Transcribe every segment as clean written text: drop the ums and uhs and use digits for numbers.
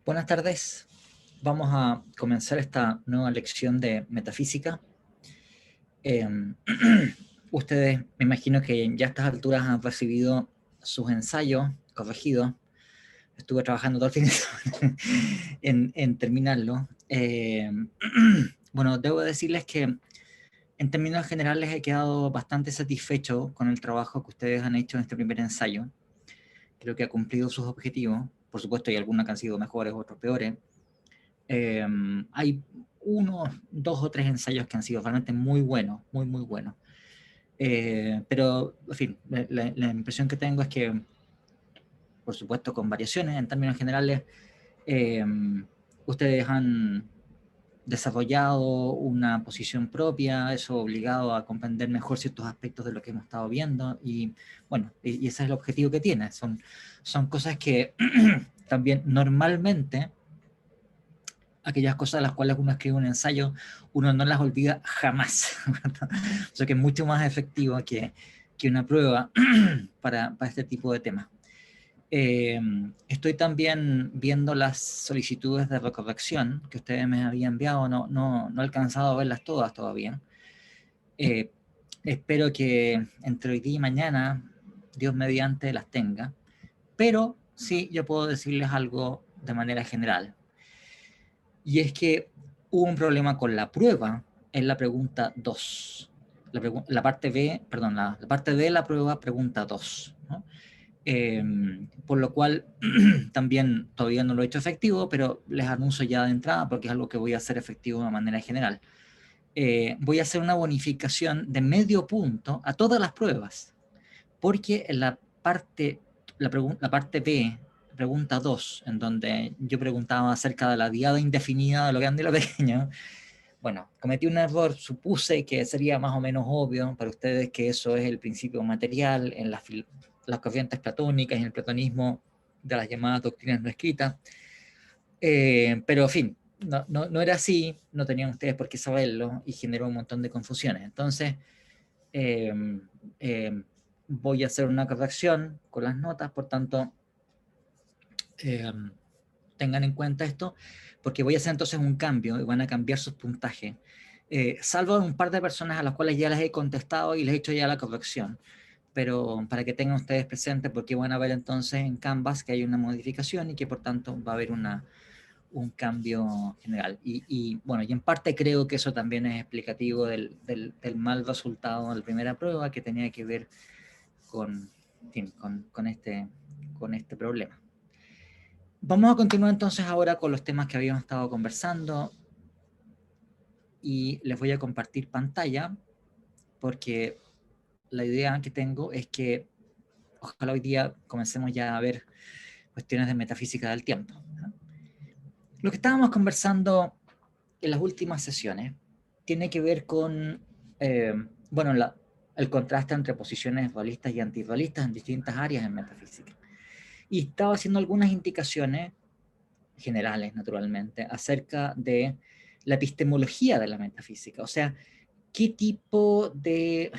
Buenas tardes. Vamos a comenzar esta nueva lección de metafísica. Ustedes, me imagino que ya a estas alturas han recibido sus ensayos corregidos. Estuve trabajando todo el fin de semana en terminarlo. Bueno, debo decirles que en términos generales he quedado bastante satisfecho con el trabajo que ustedes han hecho en este primer ensayo. Creo que ha cumplido sus objetivos. Por supuesto, hay algunos que han sido mejores, otros peores. Hay unos, 2 o 3 ensayos que han sido realmente muy buenos, muy buenos. Pero, en fin, la impresión que tengo es que, por supuesto, con variaciones en términos generales, ustedes han desarrollado una posición propia, eso obligado a comprender mejor ciertos aspectos de lo que hemos estado viendo, y bueno, y ese es el objetivo que tiene. Son cosas que también normalmente, aquellas cosas de las cuales uno escribe un ensayo, uno no las olvida jamás. O sea que es mucho más efectivo que una prueba para este tipo de temas. Estoy también viendo las solicitudes de recorrección que ustedes me habían enviado. No he alcanzado a verlas todas todavía. Espero que entre hoy día y mañana, Dios mediante, las tenga. Pero sí, yo puedo decirles algo de manera general. Y es que hubo un problema con la prueba en la pregunta 2. La parte B, perdón, la parte D de la prueba, pregunta 2, ¿no? Por lo cual también todavía no lo he hecho efectivo, pero les anuncio ya de entrada porque es algo que voy a hacer efectivo de manera general. Voy a hacer una bonificación de medio punto a todas las pruebas, porque en la parte B, pregunta 2, en donde yo preguntaba acerca de la diada indefinida de lo grande y lo pequeño, bueno, cometí un error, supuse que sería más o menos obvio para ustedes que eso es el principio material en las corrientes platónicas y en el platonismo de las llamadas doctrinas no escritas, pero en fin, no era así, no tenían ustedes por qué saberlo y generó un montón de confusiones. Entonces, eh, eh, voy a hacer una corrección con las notas, por tanto, tengan en cuenta esto, porque voy a hacer entonces un cambio y van a cambiar sus puntajes. Salvo un par de personas a las cuales ya les he contestado y les he hecho ya la corrección, pero para que tengan ustedes presente, porque van a ver entonces en Canvas que hay una modificación y que por tanto va a haber un cambio general. Y bueno, y en parte creo que eso también es explicativo del mal resultado en la primera prueba, que tenía que ver con, en fin, con este problema. Vamos a continuar entonces ahora con los temas que habíamos estado conversando y les voy a compartir pantalla porque la idea que tengo es que ojalá hoy día comencemos ya a ver cuestiones de metafísica del tiempo, ¿no? Lo que estábamos conversando en las últimas sesiones tiene que ver con, bueno, el contraste entre posiciones dualistas y antidualistas en distintas áreas en metafísica. Y estaba haciendo algunas indicaciones generales, naturalmente, acerca de la epistemología de la metafísica, o sea, qué tipo de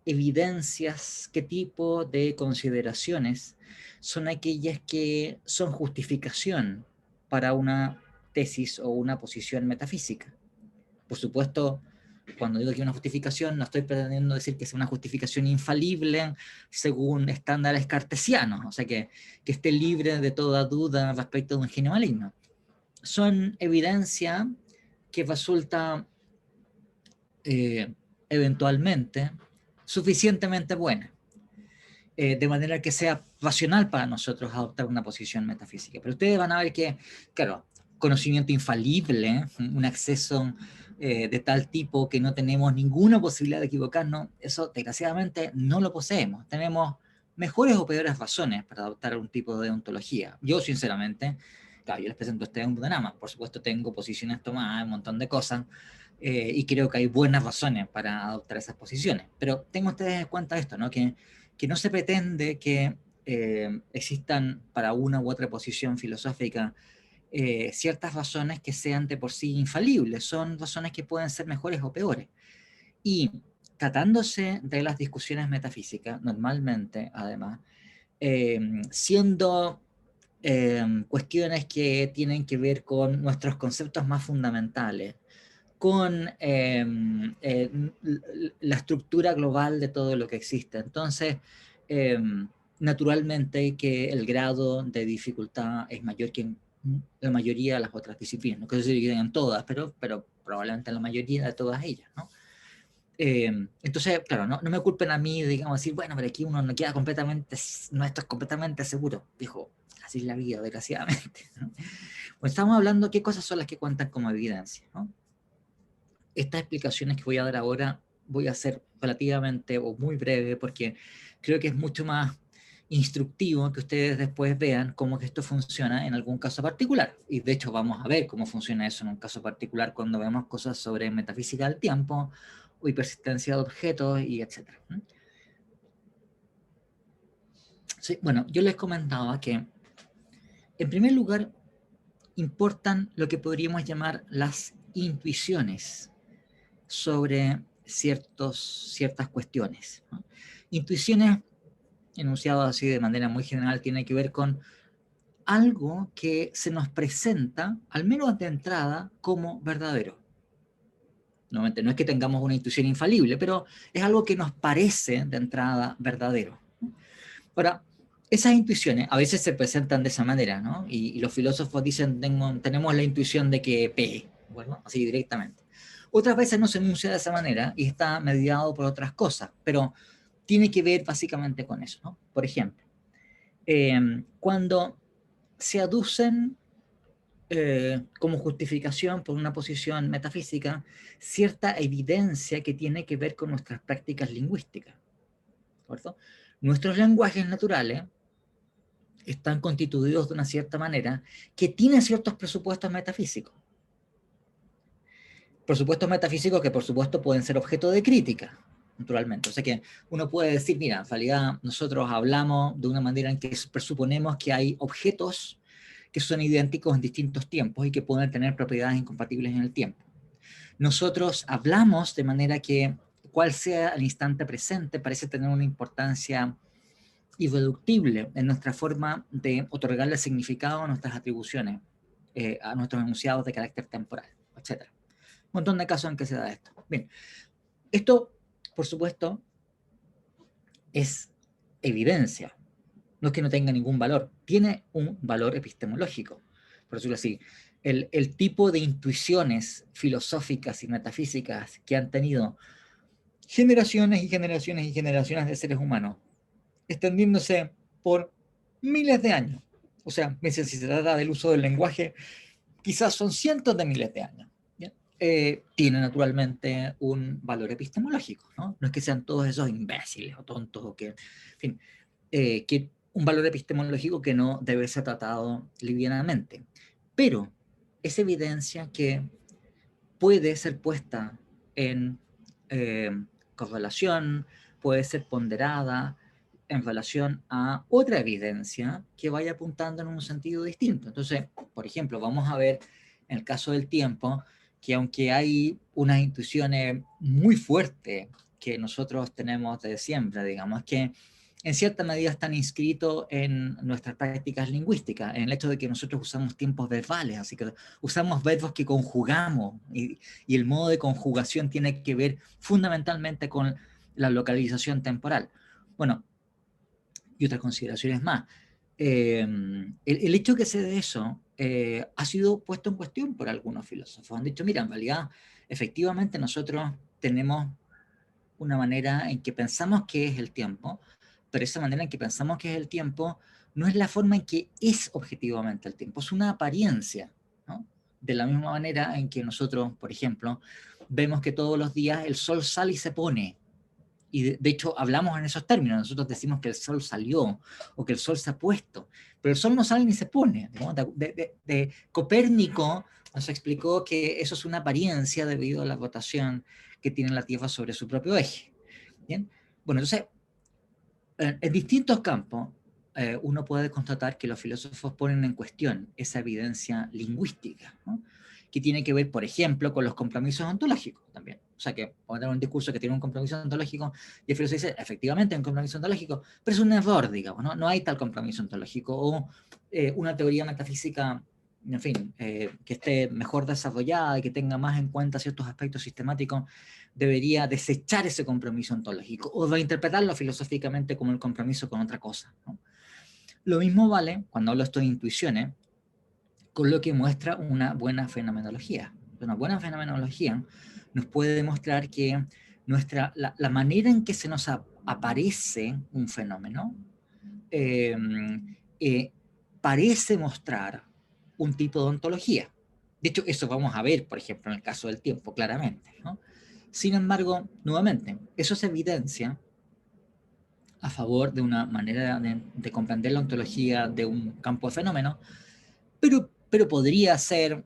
evidencias, qué tipo de consideraciones son aquellas que son justificación para una tesis o una posición metafísica. Por supuesto, cuando digo que una justificación, no estoy pretendiendo decir que sea una justificación infalible según estándares cartesianos, o sea, que esté libre de toda duda respecto de un genio maligno. Son evidencia que resulta eventualmente suficientemente buena, de manera que sea racional para nosotros adoptar una posición metafísica. Pero ustedes van a ver que, claro, conocimiento infalible, un acceso de tal tipo que no tenemos ninguna posibilidad de equivocarnos, eso desgraciadamente no lo poseemos. Tenemos mejores o peores razones para adoptar un tipo de ontología. Yo, sinceramente, claro, yo les presento a ustedes un Budanama, por supuesto tengo posiciones tomadas, un montón de cosas, y creo que hay buenas razones para adoptar esas posiciones. Pero tengan ustedes en cuenta esto, ¿no? Que no se pretende que existan para una u otra posición filosófica ciertas razones que sean de por sí infalibles, son razones que pueden ser mejores o peores. Y tratándose de las discusiones metafísicas, normalmente, además, siendo cuestiones que tienen que ver con nuestros conceptos más fundamentales, con la estructura global de todo lo que existe. Entonces, naturalmente que el grado de dificultad es mayor que en la mayoría de las otras disciplinas. No quiero decir que en todas, pero probablemente en la mayoría de todas ellas, ¿no? Entonces, claro, no me culpen a mí, digamos, decir, bueno, pero aquí uno no queda completamente, no esto es completamente seguro. Dijo, así es la vida, desgraciadamente, ¿no? Pues estamos hablando de qué cosas son las que cuentan como evidencia, ¿no? Estas explicaciones que voy a dar ahora voy a ser relativamente o muy breve porque creo que es mucho más instructivo que ustedes después vean cómo que esto funciona en algún caso particular. Y de hecho vamos a ver cómo funciona eso en un caso particular cuando vemos cosas sobre metafísica del tiempo o hipersistencia de objetos y etcétera. Sí, bueno, yo les comentaba que en primer lugar importan lo que podríamos llamar las intuiciones sobre ciertas cuestiones, ¿no? Intuiciones, enunciadas así de manera muy general, tiene que ver con algo que se nos presenta, al menos de entrada, como verdadero. Nuevamente, no es que tengamos una intuición infalible, pero es algo que nos parece de entrada verdadero. Ahora, esas intuiciones a veces se presentan de esa manera, ¿no? Y los filósofos dicen, tenemos la intuición de que P, bueno, así directamente. Otras veces no se enuncia de esa manera y está mediado por otras cosas, pero tiene que ver básicamente con eso, ¿no? Por ejemplo, cuando se aducen como justificación por una posición metafísica cierta evidencia que tiene que ver con nuestras prácticas lingüísticas, ¿cierto? Nuestros lenguajes naturales están constituidos de una cierta manera que tienen ciertos presupuestos metafísicos. Presupuestos metafísicos que por supuesto pueden ser objeto de crítica, naturalmente. O sea que uno puede decir, mira, en realidad nosotros hablamos de una manera en que presuponemos que hay objetos que son idénticos en distintos tiempos y que pueden tener propiedades incompatibles en el tiempo. Nosotros hablamos de manera que cual sea el instante presente parece tener una importancia irreductible en nuestra forma de otorgarle significado a nuestras atribuciones, a nuestros enunciados de carácter temporal, etc. Un montón de casos en que se da esto. Bien, esto, por supuesto, es evidencia. No es que no tenga ningún valor, tiene un valor epistemológico, por decirlo así. El tipo de intuiciones filosóficas y metafísicas que han tenido generaciones y generaciones y generaciones de seres humanos, extendiéndose por miles de años. O sea, si se trata del uso del lenguaje, quizás son cientos de miles de años. Tiene naturalmente un valor epistemológico, ¿no? No es que sean todos esos imbéciles o tontos o que, en fin, que un valor epistemológico que no debe ser tratado livianamente. Pero es evidencia que puede ser puesta en correlación, puede ser ponderada en relación a otra evidencia que vaya apuntando en un sentido distinto. Entonces, por ejemplo, vamos a ver en el caso del tiempo que aunque hay unas intuiciones muy fuertes que nosotros tenemos de siempre, digamos, que en cierta medida están inscritos en nuestras prácticas lingüísticas, en el hecho de que nosotros usamos tiempos verbales, así que usamos verbos que conjugamos y el modo de conjugación tiene que ver fundamentalmente con la localización temporal. Bueno, y otras consideraciones más. El hecho que se dé eso ha sido puesto en cuestión por algunos filósofos. Han dicho, mira, en realidad, efectivamente nosotros tenemos una manera en que pensamos que es el tiempo, pero esa manera en que pensamos que es el tiempo no es la forma en que es objetivamente el tiempo, es una apariencia, ¿no? De la misma manera en que nosotros, por ejemplo, vemos que todos los días el sol sale y se pone, y de hecho hablamos en esos términos, nosotros decimos que el sol salió o que el sol se ha puesto, pero el sol no sale ni se pone, ¿no? De Copérnico nos explicó que eso es una apariencia debido a la rotación que tiene la Tierra sobre su propio eje. ¿Bien? Bueno, entonces, en distintos campos, uno puede constatar que los filósofos ponen en cuestión esa evidencia lingüística, ¿no? que tiene que ver, por ejemplo, con los compromisos ontológicos también. O sea, que vamos a tener un discurso que tiene un compromiso ontológico y el filósofo dice, efectivamente, hay un compromiso ontológico, pero es un error, digamos, ¿no? No hay tal compromiso ontológico, o una teoría metafísica, en fin, que esté mejor desarrollada y que tenga más en cuenta ciertos aspectos sistemáticos, debería desechar ese compromiso ontológico o reinterpretarlo filosóficamente como el compromiso con otra cosa, ¿no? Lo mismo vale, cuando hablo esto de intuiciones, con lo que muestra una buena fenomenología. Una buena fenomenología nos puede demostrar que la manera en que se nos aparece un fenómeno eh, eh, parece mostrar un tipo de ontología. De hecho, eso vamos a ver, por ejemplo, en el caso del tiempo, claramente, ¿no? Sin embargo, nuevamente, eso se evidencia a favor de una manera de comprender la ontología de un campo de fenómenos, pero podría ser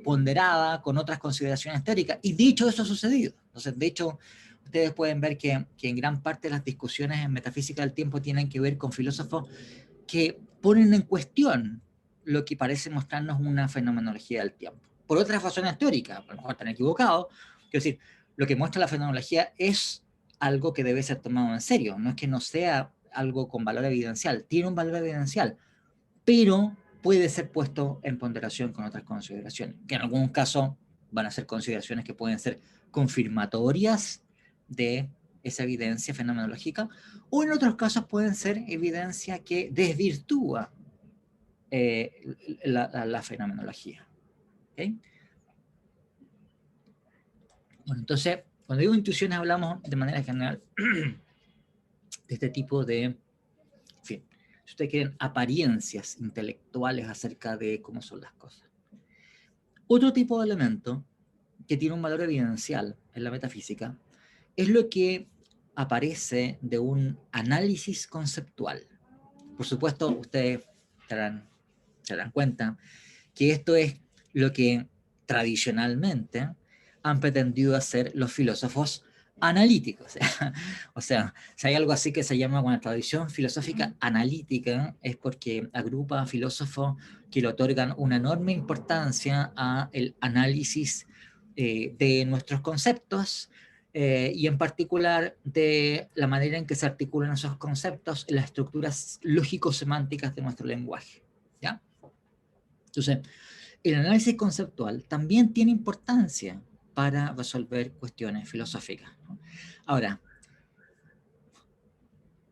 ponderada con otras consideraciones teóricas. Y de hecho eso ha sucedido. Entonces, de hecho, ustedes pueden ver que en gran parte de las discusiones en metafísica del tiempo tienen que ver con filósofos que ponen en cuestión lo que parece mostrarnos una fenomenología del tiempo. Por otras razones teóricas, a lo mejor están equivocados, quiero decir, lo que muestra la fenomenología es algo que debe ser tomado en serio, no es que no sea algo con valor evidencial, tiene un valor evidencial, pero puede ser puesto en ponderación con otras consideraciones, que en algunos casos van a ser consideraciones que pueden ser confirmatorias de esa evidencia fenomenológica, o en otros casos pueden ser evidencia que desvirtúa la fenomenología. ¿Okay? Bueno, entonces, cuando digo intuiciones hablamos de manera general de este tipo de, en fin, si ustedes quieren, apariencias intelectuales acerca de cómo son las cosas. Otro tipo de elemento que tiene un valor evidencial en la metafísica es lo que aparece de un análisis conceptual. Por supuesto, ustedes se darán cuenta que esto es lo que tradicionalmente han pretendido hacer los filósofos analíticos. O sea, si hay algo así que se llama una tradición filosófica analítica, es porque agrupa a filósofos que le otorgan una enorme importancia al análisis de nuestros conceptos, y en particular de la manera en que se articulan esos conceptos en las estructuras lógico-semánticas de nuestro lenguaje. ¿Ya? Entonces, el análisis conceptual también tiene importancia para resolver cuestiones filosóficas, ¿no? Ahora,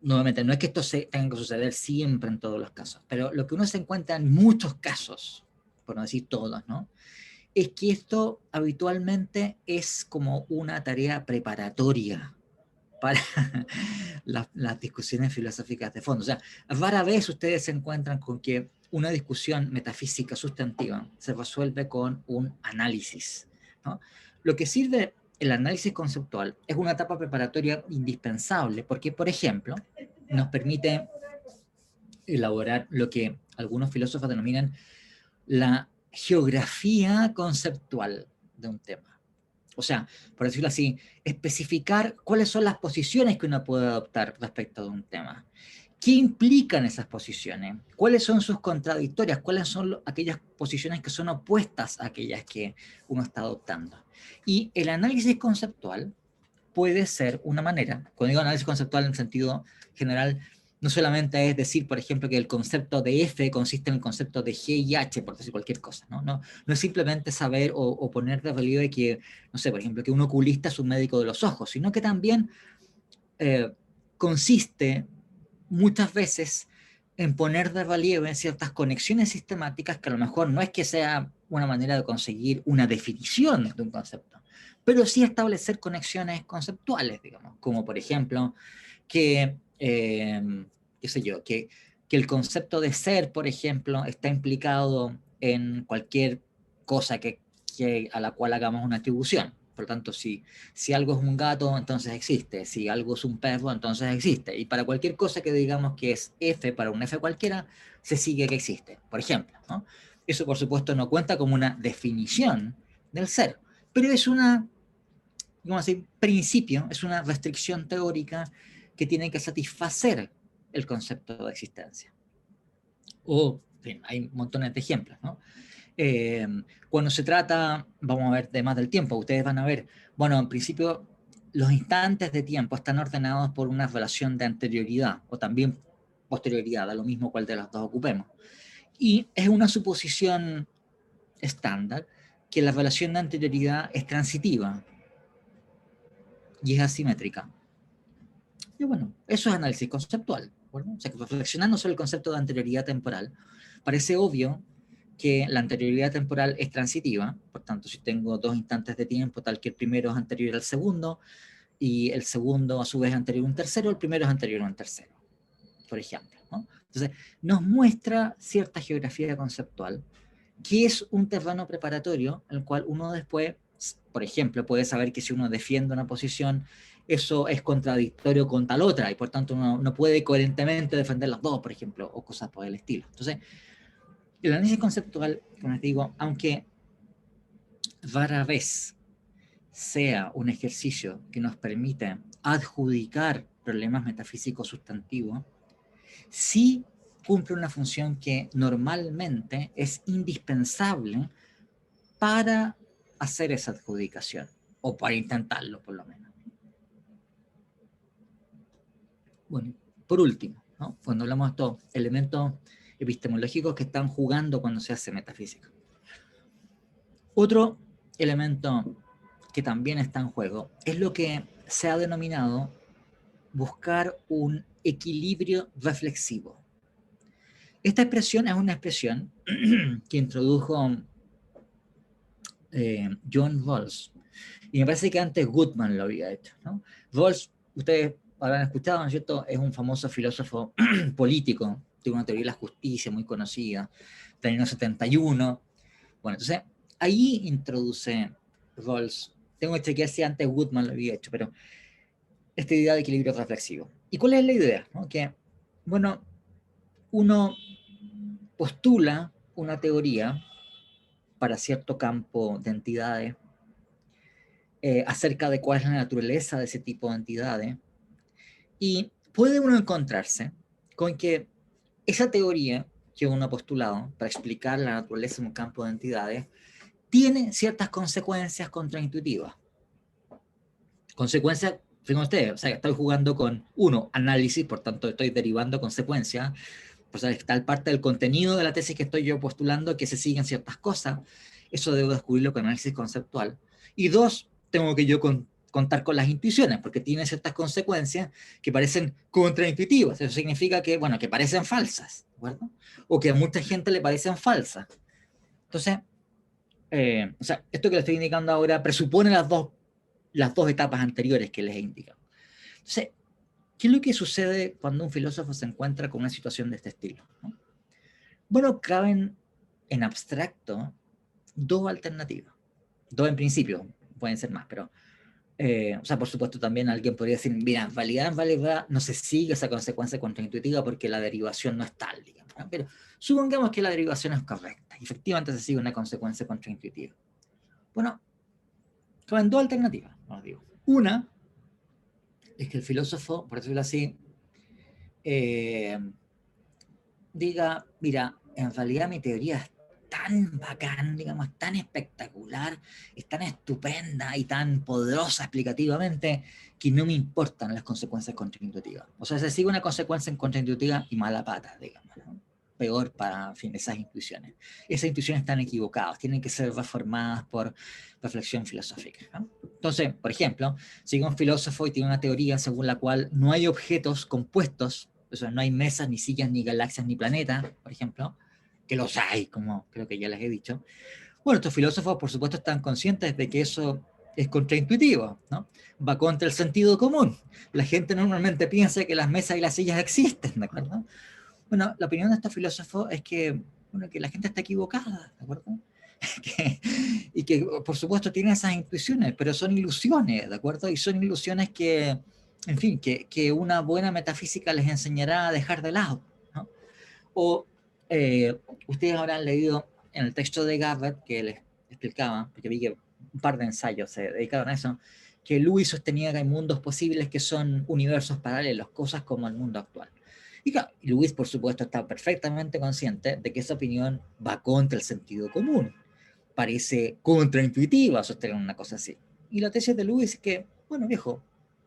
nuevamente, no es que esto tenga que suceder siempre en todos los casos, pero lo que uno se encuentra en muchos casos, por no decir todos, ¿no?, es que esto habitualmente es como una tarea preparatoria para las discusiones filosóficas de fondo. O sea, rara vez ustedes se encuentran con que una discusión metafísica sustantiva se resuelve con un análisis, ¿no? Lo que sirve el análisis conceptual es una etapa preparatoria indispensable porque, por ejemplo, nos permite elaborar lo que algunos filósofos denominan la geografía conceptual de un tema. O sea, por decirlo así, especificar cuáles son las posiciones que uno puede adoptar respecto de un tema. ¿Qué implican esas posiciones? ¿Cuáles son sus contradictorias? ¿Cuáles son aquellas posiciones que son opuestas a aquellas que uno está adoptando? Y el análisis conceptual puede ser una manera, cuando digo análisis conceptual en sentido general, no solamente es decir, por ejemplo, que el concepto de F consiste en el concepto de G y H, por decir cualquier cosa, ¿no? No es simplemente saber o poner de relieve que, no sé, por ejemplo, que un oculista es un médico de los ojos, sino que también consiste muchas veces en poner de relieve ciertas conexiones sistemáticas que a lo mejor no es que sea una manera de conseguir una definición de un concepto, pero sí establecer conexiones conceptuales, digamos, como por ejemplo que, qué sé yo, que el concepto de ser, por ejemplo, está implicado en cualquier cosa a la cual hagamos una atribución. Por lo tanto, si algo es un gato, entonces existe. Si algo es un perro, entonces existe. Y para cualquier cosa que digamos que es F para un F cualquiera, se sigue que existe, por ejemplo, ¿no? Eso, por supuesto, no cuenta como una definición del ser, pero es una, digamos así, principio, es una restricción teórica que tiene que satisfacer el concepto de existencia. O, en fin, hay montones de ejemplos, ¿no? Cuando se trata, vamos a ver temas del tiempo, ustedes van a ver, bueno, en principio los instantes de tiempo están ordenados por una relación de anterioridad o también posterioridad, da lo mismo cuál de las dos ocupemos. Y es una suposición estándar que la relación de anterioridad es transitiva y es asimétrica. Y bueno, eso es análisis conceptual. Bueno, o sea, reflexionando sobre el concepto de anterioridad temporal, parece obvio que la anterioridad temporal es transitiva, por tanto, si tengo dos instantes de tiempo, tal que el primero es anterior al segundo, y el segundo a su vez anterior a un tercero, el primero es anterior a un tercero, por ejemplo, ¿no? Entonces, nos muestra cierta geografía conceptual, que es un terreno preparatorio, en el cual uno después, por ejemplo, puede saber que si uno defiende una posición, eso es contradictorio con tal otra, y por tanto uno no puede coherentemente defender las dos, por ejemplo, o cosas por el estilo. Entonces, el análisis conceptual, como les digo, aunque rara vez sea un ejercicio que nos permite adjudicar problemas metafísicos sustantivos, sí cumple una función que normalmente es indispensable para hacer esa adjudicación, o para intentarlo por lo menos. Bueno, por último, ¿no? Cuando hablamos de estos elementos epistemológicos que están jugando cuando se hace metafísica. Otro elemento que también está en juego es lo que se ha denominado buscar un equilibrio reflexivo. Esta expresión es una expresión que introdujo John Rawls, y me parece que antes Goodman lo había hecho, ¿no? Rawls, ustedes habrán escuchado, ¿no es cierto? Es un famoso filósofo político, tiene una teoría de la justicia muy conocida, del año 71. Bueno, entonces, ahí introduce Rawls, tengo que chequear si antes Goodman lo había hecho, pero esta idea de equilibrio reflexivo. ¿Y cuál es la idea? ¿No? Que, bueno, uno postula una teoría para cierto campo de entidades, acerca de cuál es la naturaleza de ese tipo de entidades, y puede uno encontrarse con que esa teoría que uno ha postulado para explicar la naturaleza de un campo de entidades tiene ciertas consecuencias contraintuitivas. Consecuencias, fíjense ustedes, o sea, estoy jugando con, uno, análisis, por tanto estoy derivando consecuencias, pues tal parte del contenido de la tesis que estoy yo postulando que se siguen ciertas cosas, eso debo descubrirlo con análisis conceptual. Y dos, tengo que yo contar con las intuiciones, porque tiene ciertas consecuencias que parecen contraintuitivas. Eso significa que, bueno, que parecen falsas, ¿de acuerdo? O que a mucha gente le parecen falsas. Entonces, o sea, esto que le estoy indicando ahora presupone las dos etapas anteriores que les he indicado. Entonces, ¿qué es lo que sucede cuando un filósofo se encuentra con una situación de este estilo? ¿No? Bueno, caben en abstracto dos alternativas. Dos en principio, pueden ser más, pero, o sea, por supuesto también alguien podría decir, mira, en realidad no se sigue esa consecuencia contraintuitiva porque la derivación no es tal, digamos, ¿no? Pero supongamos que la derivación es correcta, y efectivamente se sigue una consecuencia contraintuitiva. Bueno, caben dos alternativas, os digo. Una es que el filósofo, por decirlo así, diga, mira, en realidad mi teoría es tan bacán, digamos, tan espectacular, es tan estupenda y tan poderosa explicativamente que no me importan las consecuencias contraintuitivas. O sea, se sigue una consecuencia contraintuitiva y mala pata, digamos, ¿no? Peor para, en fin, esas intuiciones. Esas intuiciones están equivocadas, tienen que ser reformadas por reflexión filosófica, ¿no? Entonces, por ejemplo, sigue un filósofo y tiene una teoría según la cual no hay objetos compuestos, o sea, no hay mesas, ni sillas, ni galaxias, ni planetas, por ejemplo, que los hay, como creo que ya les he dicho. Bueno, estos filósofos, por supuesto, están conscientes de que eso es contraintuitivo, ¿no? Va contra el sentido común. La gente normalmente piensa que las mesas y las sillas existen, ¿de acuerdo? Bueno, la opinión de estos filósofos es que, bueno, que la gente está equivocada, ¿de acuerdo? Y que, por supuesto, tienen esas intuiciones, pero son ilusiones, ¿de acuerdo? Y son ilusiones que, en fin, que una buena metafísica les enseñará a dejar de lado, ¿no? O ustedes habrán leído en el texto de Garrett que les explicaba, porque vi que un par de ensayos se dedicaron a eso, que Lewis sostenía que hay mundos posibles que son universos paralelos, cosas como el mundo actual. Y claro, Lewis, por supuesto, está perfectamente consciente de que esa opinión va contra el sentido común. Parece contraintuitiva sostener una cosa así. Y la tesis de Lewis es que, bueno, viejo,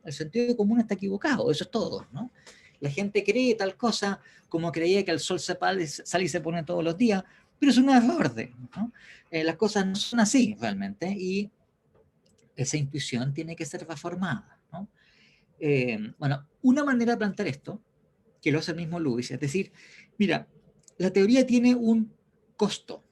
el sentido común está equivocado, eso es todo, ¿no? La gente cree tal cosa como creía que el sol sale y se pone todos los días, pero eso no es orden, ¿no? Las cosas no son así realmente, y esa intuición tiene que ser reformada, ¿no? Bueno, una manera de plantear esto, que lo hace el mismo Lewis, es decir, mira, la teoría tiene un costo.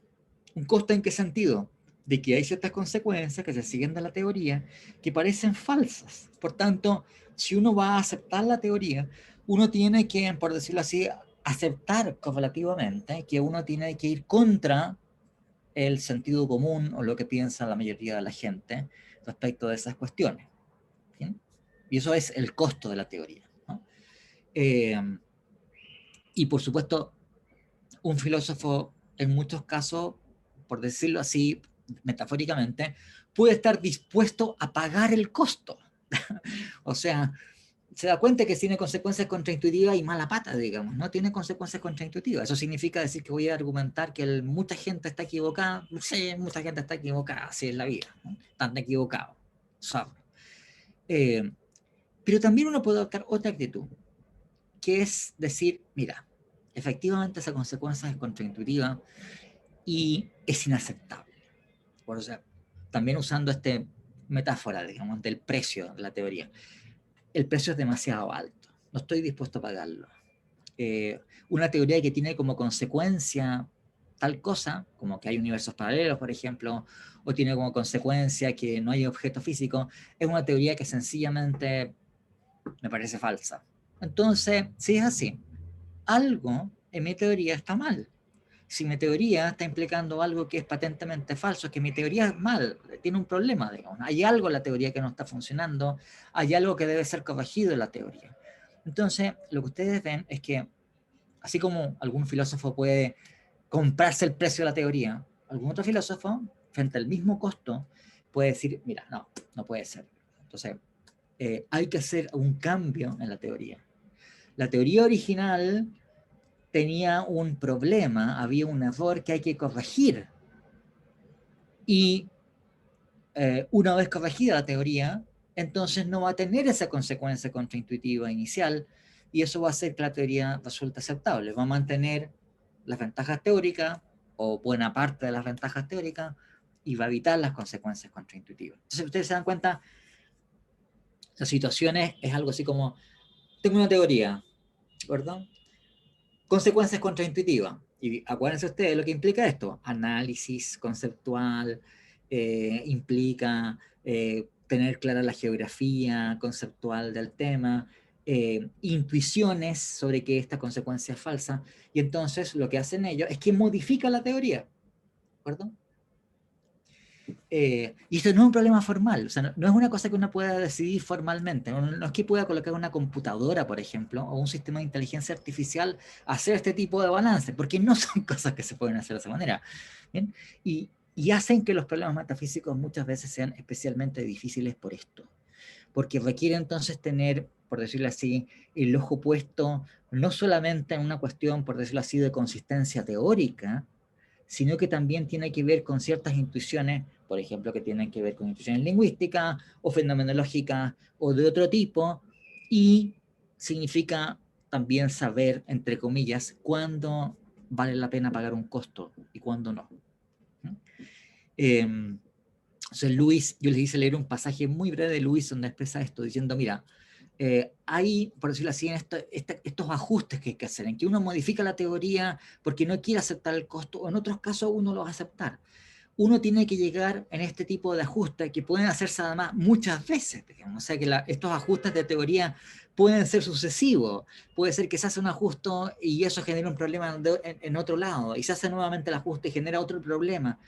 ¿Un costo en qué sentido? De que hay ciertas consecuencias que se siguen de la teoría que parecen falsas. Por tanto, si uno va a aceptar la teoría, uno tiene que, por decirlo así, aceptar correlativamente que uno tiene que ir contra el sentido común o lo que piensa la mayoría de la gente respecto de esas cuestiones. ¿Bien? Y eso es el costo de la teoría, ¿no? Y por supuesto, un filósofo en muchos casos, por decirlo así metafóricamente, puede estar dispuesto a pagar el costo. O sea, se da cuenta que tiene consecuencias contraintuitivas y mala pata, digamos, ¿no? Tiene consecuencias contraintuitivas. Eso significa decir que voy a argumentar que mucha gente está equivocada. Sí, mucha gente está equivocada, así es la vida, ¿no? Están equivocados. Pero también uno puede adoptar otra actitud, que es decir, mira, efectivamente esa consecuencia es contraintuitiva y es inaceptable. O sea, también usando esta metáfora, digamos, del precio de la teoría. El precio es demasiado alto, no estoy dispuesto a pagarlo. Una teoría que tiene como consecuencia tal cosa, como que hay universos paralelos, por ejemplo, o tiene como consecuencia que no hay objeto físico, es una teoría que sencillamente me parece falsa. Entonces, si es así, algo en mi teoría está mal. Si mi teoría está implicando algo que es patentemente falso, es que mi teoría es mal, tiene un problema, digamos. Hay algo en la teoría que no está funcionando, hay algo que debe ser corregido en la teoría. Entonces, lo que ustedes ven es que, así como algún filósofo puede comprarse el precio de la teoría, algún otro filósofo, frente al mismo costo, puede decir, mira, no, no puede ser. Entonces, hay que hacer un cambio en la teoría. La teoría original tenía un problema, había un error que hay que corregir. Y una vez corregida la teoría, entonces no va a tener esa consecuencia contraintuitiva inicial y eso va a hacer que la teoría resulte aceptable. Va a mantener las ventajas teóricas o buena parte de las ventajas teóricas y va a evitar las consecuencias contraintuitivas. Entonces, ustedes se dan cuenta, las situaciones es algo así como, tengo una teoría, ¿verdad? Consecuencias contraintuitivas. Y acuérdense ustedes lo que implica esto. Análisis conceptual, implica tener clara la geografía conceptual del tema, intuiciones sobre que esta consecuencia es falsa, y entonces lo que hacen ellos es que modifican la teoría, ¿de acuerdo? Y esto no es un problema formal, o sea, no es una cosa que uno pueda decidir formalmente, no es que pueda colocar una computadora, por ejemplo, o un sistema de inteligencia artificial a hacer este tipo de balance, porque no son cosas que se pueden hacer de esa manera. ¿Bien? Y hacen que los problemas metafísicos muchas veces sean especialmente difíciles por esto, porque requiere entonces tener, por decirlo así, el ojo puesto no solamente en una cuestión, por decirlo así, de consistencia teórica, sino que también tiene que ver con ciertas intuiciones, por ejemplo, que tienen que ver con intuiciones lingüísticas o fenomenológicas o de otro tipo, y significa también saber, entre comillas, cuándo vale la pena pagar un costo y cuándo no. Entonces, Luis, yo les hice leer un pasaje muy breve de Luis donde expresa esto, diciendo, mira, hay, por decirlo así, estos ajustes que hay que hacer, en que uno modifica la teoría porque no quiere aceptar el costo, o en otros casos uno lo va a aceptar. Uno tiene que llegar en este tipo de ajustes que pueden hacerse además muchas veces, digamos. O sea que estos ajustes de teoría pueden ser sucesivos, puede ser que se hace un ajuste y eso genera un problema en otro lado, y se hace nuevamente el ajuste y genera otro problema.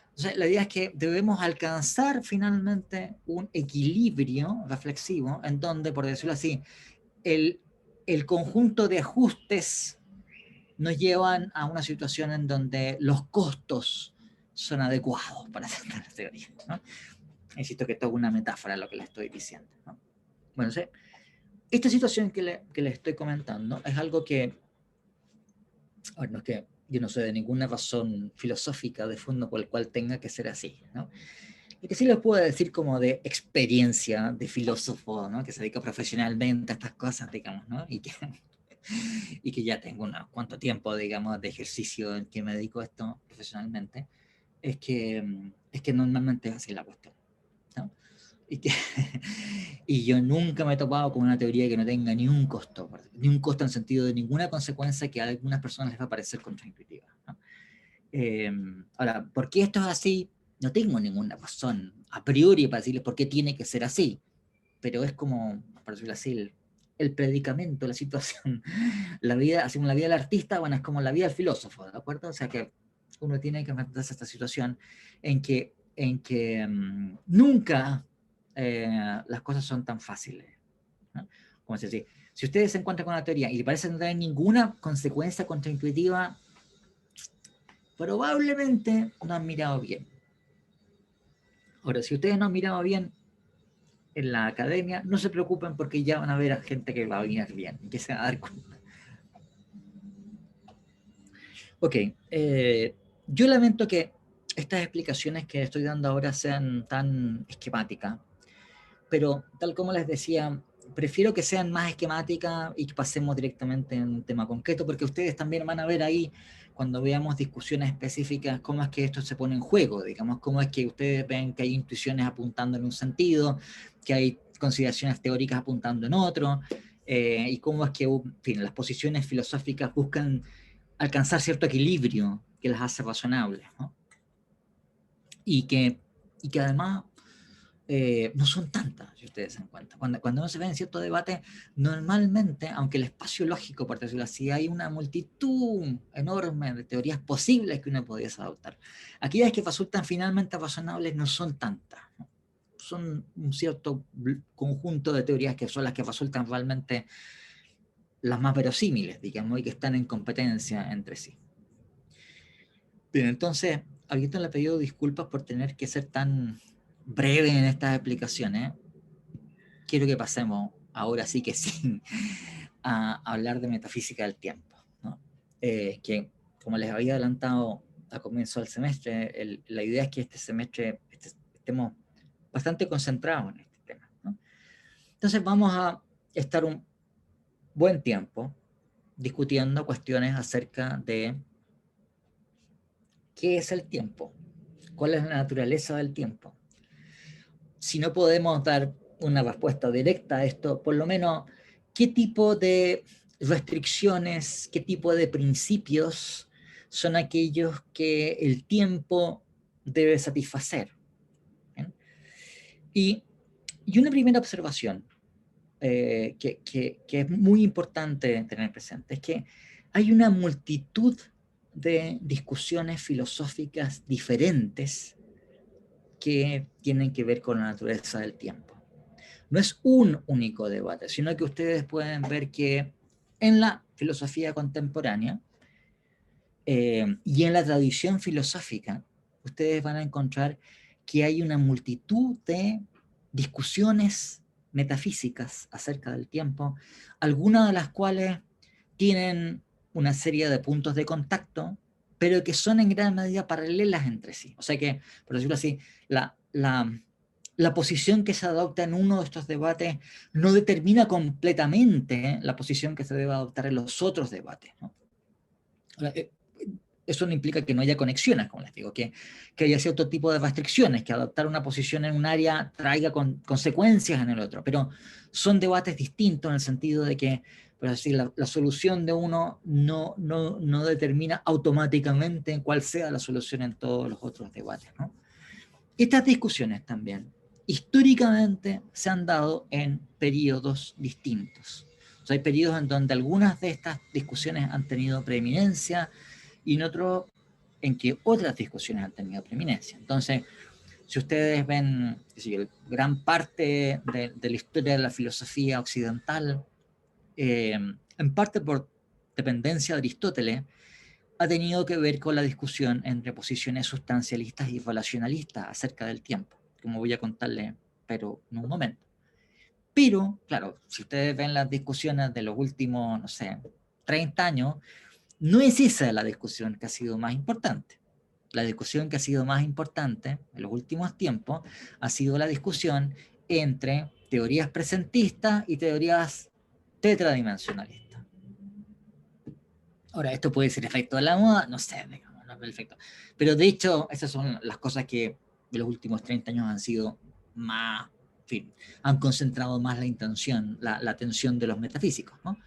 Entonces, la idea es que debemos alcanzar finalmente un equilibrio reflexivo en donde, por decirlo así, el, el conjunto de ajustes nos llevan a una situación en donde los costos son adecuados para hacer la teoría, ¿no? Insisto que esto es una metáfora lo que le estoy diciendo, ¿no? Bueno, sí. esta situación que le estoy comentando es algo que, bueno, no es que yo no sé de ninguna razón filosófica de fondo por el cual tenga que ser así, ¿no? Y que sí les puedo decir como de experiencia de filósofo, ¿no? Que se dedica profesionalmente a estas cosas, digamos, ¿no? Y que ya tengo unos cuanto tiempo, digamos, de ejercicio en que me dedico a esto profesionalmente, es que normalmente es así la cuestión, ¿no? Y, que, y yo nunca me he topado con una teoría que no tenga ni un costo en el sentido de ninguna consecuencia que a algunas personas les va a parecer contraintuitiva, ¿no? Ahora, ¿por qué esto es así? No tengo ninguna razón a priori para decirles por qué tiene que ser así, pero es como, por decirlo así, el predicamento, la situación, la vida, así como la vida del artista, bueno, es como la vida del filósofo, ¿de acuerdo? O sea que uno tiene que enfrentarse a esta situación en que nunca las cosas son tan fáciles, ¿no? Como se dice, si ustedes se encuentran con una teoría y le parece no tener ninguna consecuencia contraintuitiva, probablemente no han mirado bien. Ahora, si ustedes no han mirado bien en la academia, no se preocupen porque ya van a ver a gente que va a venir bien, que se va a dar cuenta. Ok, yo lamento que estas explicaciones que estoy dando ahora sean tan esquemáticas, pero tal como les decía, prefiero que sean más esquemáticas y que pasemos directamente en un tema concreto, porque ustedes también van a ver ahí, cuando veamos discusiones específicas, cómo es que esto se pone en juego, digamos, cómo es que ustedes ven que hay intuiciones apuntando en un sentido, que hay consideraciones teóricas apuntando en otro, y cómo es que, en fin, las posiciones filosóficas buscan alcanzar cierto equilibrio que las hace razonables, ¿no? Y que además no son tantas, si ustedes se dan cuenta. Cuando uno se ve en ciertos debates, normalmente, aunque el espacio lógico, por decirlo así, hay una multitud enorme de teorías posibles que uno podría adoptar. Aquellas que resultan finalmente razonables no son tantas, ¿no? Son un cierto conjunto de teorías que son las que resultan realmente las más verosímiles, digamos, y que están en competencia entre sí. Bien, entonces, a Víctor le he pedido disculpas por tener que ser tan breve en estas explicaciones. Quiero que pasemos, ahora sí que sí, a hablar de metafísica del tiempo, ¿no? Que, como les había adelantado a comienzo del semestre, la idea es que este semestre estemos bastante concentrados en este tema, ¿no? Entonces vamos a estar un buen tiempo discutiendo cuestiones acerca de qué es el tiempo, cuál es la naturaleza del tiempo. Si no podemos dar una respuesta directa a esto, por lo menos, ¿qué tipo de restricciones, qué tipo de principios son aquellos que el tiempo debe satisfacer? ¿Bien? Y una primera observación que es muy importante tener presente es que hay una multitud de discusiones filosóficas diferentes que tienen que ver con la naturaleza del tiempo. No es un único debate, sino que ustedes pueden ver que en la filosofía contemporánea y en la tradición filosófica, ustedes van a encontrar que hay una multitud de discusiones metafísicas acerca del tiempo, algunas de las cuales tienen una serie de puntos de contacto, pero que son en gran medida paralelas entre sí. O sea que, por decirlo así, la posición que se adopta en uno de estos debates no determina completamente la posición que se debe adoptar en los otros debates, ¿no? Eso no implica que no haya conexiones, como les digo, que haya cierto tipo de restricciones, que adoptar una posición en un área traiga consecuencias en el otro, pero son debates distintos en el sentido de que, por decir, la solución de uno no determina automáticamente cuál sea la solución en todos los otros debates, ¿no? Estas discusiones también históricamente se han dado en periodos distintos. O sea, hay periodos en donde algunas de estas discusiones han tenido preeminencia y en otros en que otras discusiones han tenido preeminencia. Entonces, si ustedes ven gran parte de la historia de la filosofía occidental, en parte por dependencia de Aristóteles, ha tenido que ver con la discusión entre posiciones sustancialistas y relacionalistas acerca del tiempo, como voy a contarle, pero en un momento. Pero, claro, si ustedes ven las discusiones de los últimos, no sé, 30 años, no es esa la discusión que ha sido más importante. La discusión que ha sido más importante en los últimos tiempos ha sido la discusión entre teorías presentistas y teorías tetradimensionalistas. Ahora, esto puede ser efecto de la moda, no sé, digamos, no es perfecto. Pero de hecho, esas son las cosas que en los últimos 30 años han sido más, en fin, han concentrado más la intención, la atención de los metafísicos, ¿no?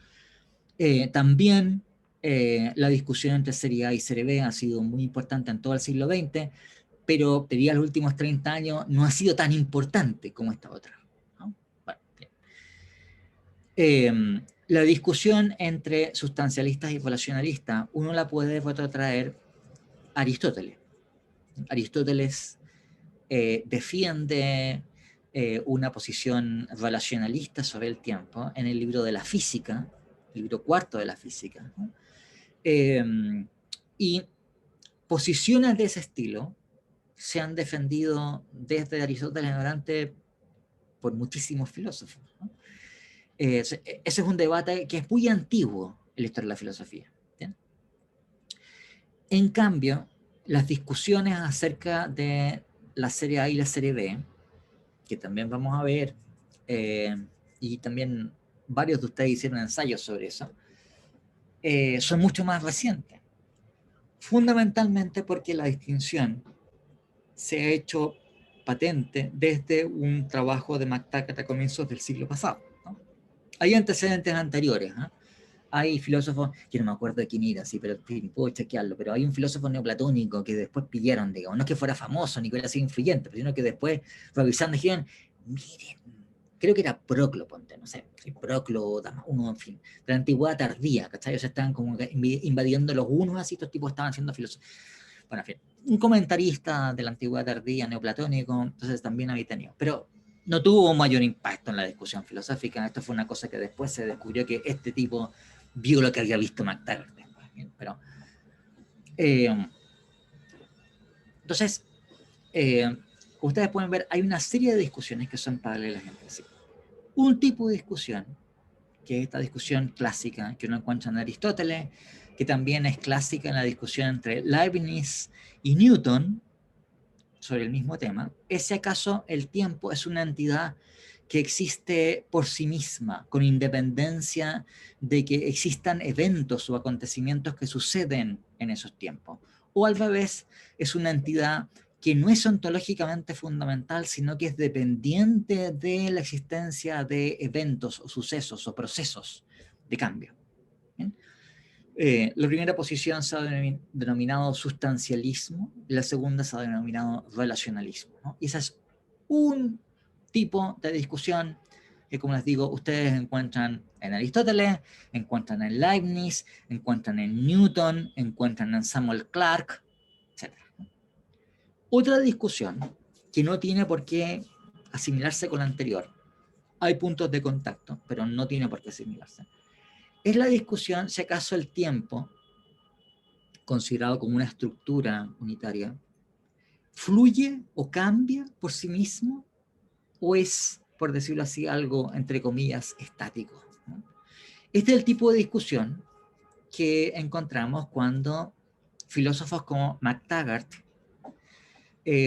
También la discusión entre serie A y serie B ha sido muy importante en todo el siglo XX, pero diría los últimos 30 años no ha sido tan importante como esta otra, ¿no? Bueno, la discusión entre sustancialistas y relacionalistas, uno la puede retrotraer a Aristóteles. Aristóteles defiende una posición relacionalista sobre el tiempo en el libro de la física, el libro cuarto de la física, ¿no? Y posiciones de ese estilo se han defendido desde Aristóteles en adelante por muchísimos filósofos, ¿no? Ese es un debate que es muy antiguo en la historia de la filosofía, ¿bien? En cambio, las discusiones acerca de la serie A y la serie B, que también vamos a ver, y también varios de ustedes hicieron ensayos sobre eso, son mucho más recientes. Fundamentalmente porque la distinción se ha hecho patente desde un trabajo de McTaggart a comienzos del siglo pasado, ¿no? Hay antecedentes anteriores, ¿eh? Hay filósofos, que no me acuerdo de quién era, sí, pero en fin, puedo chequearlo, pero hay un filósofo neoplatónico que después pidieron, digamos, no es que fuera famoso ni que hubiera sido influyente, sino que después, revisando, dijeron, miren, creo que era Proclo, ponte, no sé, Proclo, uno, en fin, de la antigüedad tardía, ¿cachai? O sea, estaban como invadiendo los unos, así, estos tipos estaban haciendo filosofía. Bueno, en fin, un comentarista de la antigüedad tardía, neoplatónico, entonces también había tenido, pero no tuvo un mayor impacto en la discusión filosófica. Esto fue una cosa que después se descubrió que este tipo vio lo que había visto McTaggart después, pero entonces ustedes pueden ver, hay una serie de discusiones que son paralelas entre sí. Un tipo de discusión, que es esta discusión clásica que uno encuentra en Aristóteles, que también es clásica en la discusión entre Leibniz y Newton sobre el mismo tema, es si acaso el tiempo es una entidad que existe por sí misma, con independencia de que existan eventos o acontecimientos que suceden en esos tiempos. O al revés, es una entidad que no es ontológicamente fundamental, sino que es dependiente de la existencia de eventos o sucesos o procesos de cambio. ¿Bien? La primera posición se ha denominado sustancialismo, y la segunda se ha denominado relacionalismo, ¿no? Y ese es un tipo de discusión que, como les digo, ustedes encuentran en Aristóteles, encuentran en Leibniz, encuentran en Newton, encuentran en Samuel Clarke, etc. Otra discusión que no tiene por qué asimilarse con la anterior, hay puntos de contacto, pero no tiene por qué asimilarse, es la discusión si acaso el tiempo, considerado como una estructura unitaria, fluye o cambia por sí mismo o es, por decirlo así, algo, entre comillas, estático, ¿no? Este es el tipo de discusión que encontramos cuando filósofos como McTaggart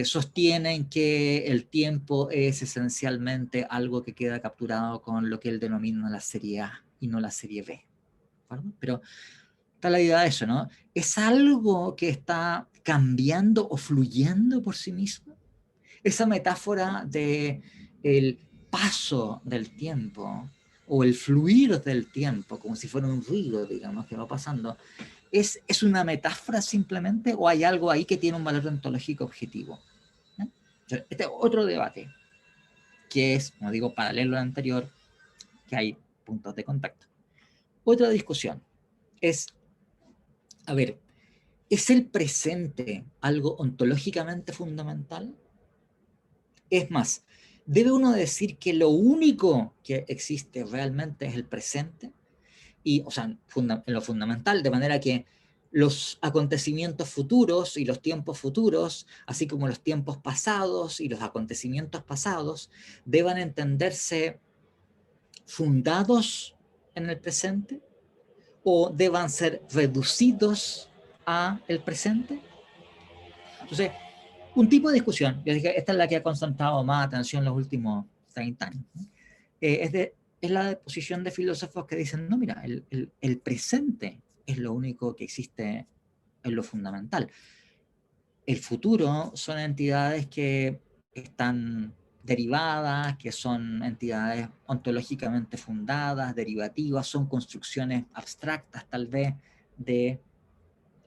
sostienen que el tiempo es esencialmente algo que queda capturado con lo que él denomina la serie A y no la serie B, ¿verdad? Pero está la idea de eso, ¿no? ¿Es algo que está cambiando o fluyendo por sí mismo? Esa metáfora de el paso del tiempo o el fluir del tiempo, como si fuera un río, digamos, que va pasando, ¿es una metáfora simplemente o hay algo ahí que tiene un valor ontológico objetivo? ¿Eh? Este es otro debate que es, como digo, paralelo al anterior, que hay puntos de contacto. Otra discusión es, a ver, ¿es el presente algo ontológicamente fundamental? Es más, ¿debe uno decir que lo único que existe realmente es el presente? Y, o sea, en lo fundamental, de manera que los acontecimientos futuros y los tiempos futuros, así como los tiempos pasados y los acontecimientos pasados, deban entenderse fundados en el presente o deban ser reducidos a el presente. Entonces, un tipo de discusión, yo dije, esta es la que ha concentrado más atención en los últimos 30 años, ¿no? Es la posición de filósofos que dicen, no, mira, el presente es lo único que existe en lo fundamental. El futuro son entidades que están derivadas, que son entidades ontológicamente fundadas, derivativas, son construcciones abstractas tal vez de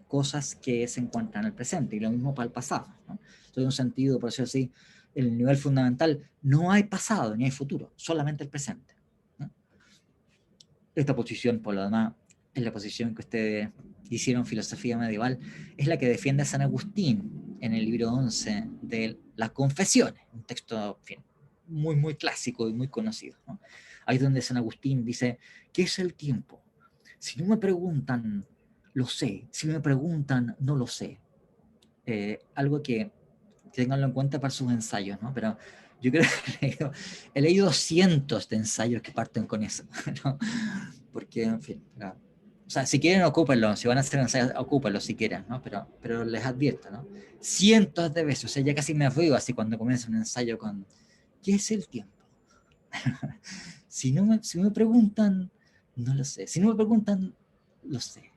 cosas que se encuentran en el presente, y lo mismo para el pasado, ¿no? Entonces, en un sentido, por decirlo así, en el nivel fundamental no hay pasado ni hay futuro, solamente el presente, ¿no? Esta posición, por lo demás, es la posición que ustedes hicieron filosofía medieval, es la que defiende a San Agustín en el libro 11 de las Confesiones, un texto, en fin, muy, muy clásico y muy conocido, ¿no? Ahí es donde San Agustín dice, ¿qué es el tiempo? Si no me preguntan, lo sé. Si me preguntan, no lo sé. Algo que tenganlo en cuenta para sus ensayos, ¿no? Pero yo creo que he leído cientos de ensayos que parten con eso, ¿no? Porque, en fin, no. O sea, si quieren, ocúpenlo. Si van a hacer ensayos, ocúpenlo si quieren, ¿no? Pero les advierto, ¿no? Cientos de veces. O sea, ya casi me río así cuando comienza un ensayo con ¿qué es el tiempo? Si me preguntan, no lo sé. Si no me preguntan, lo sé.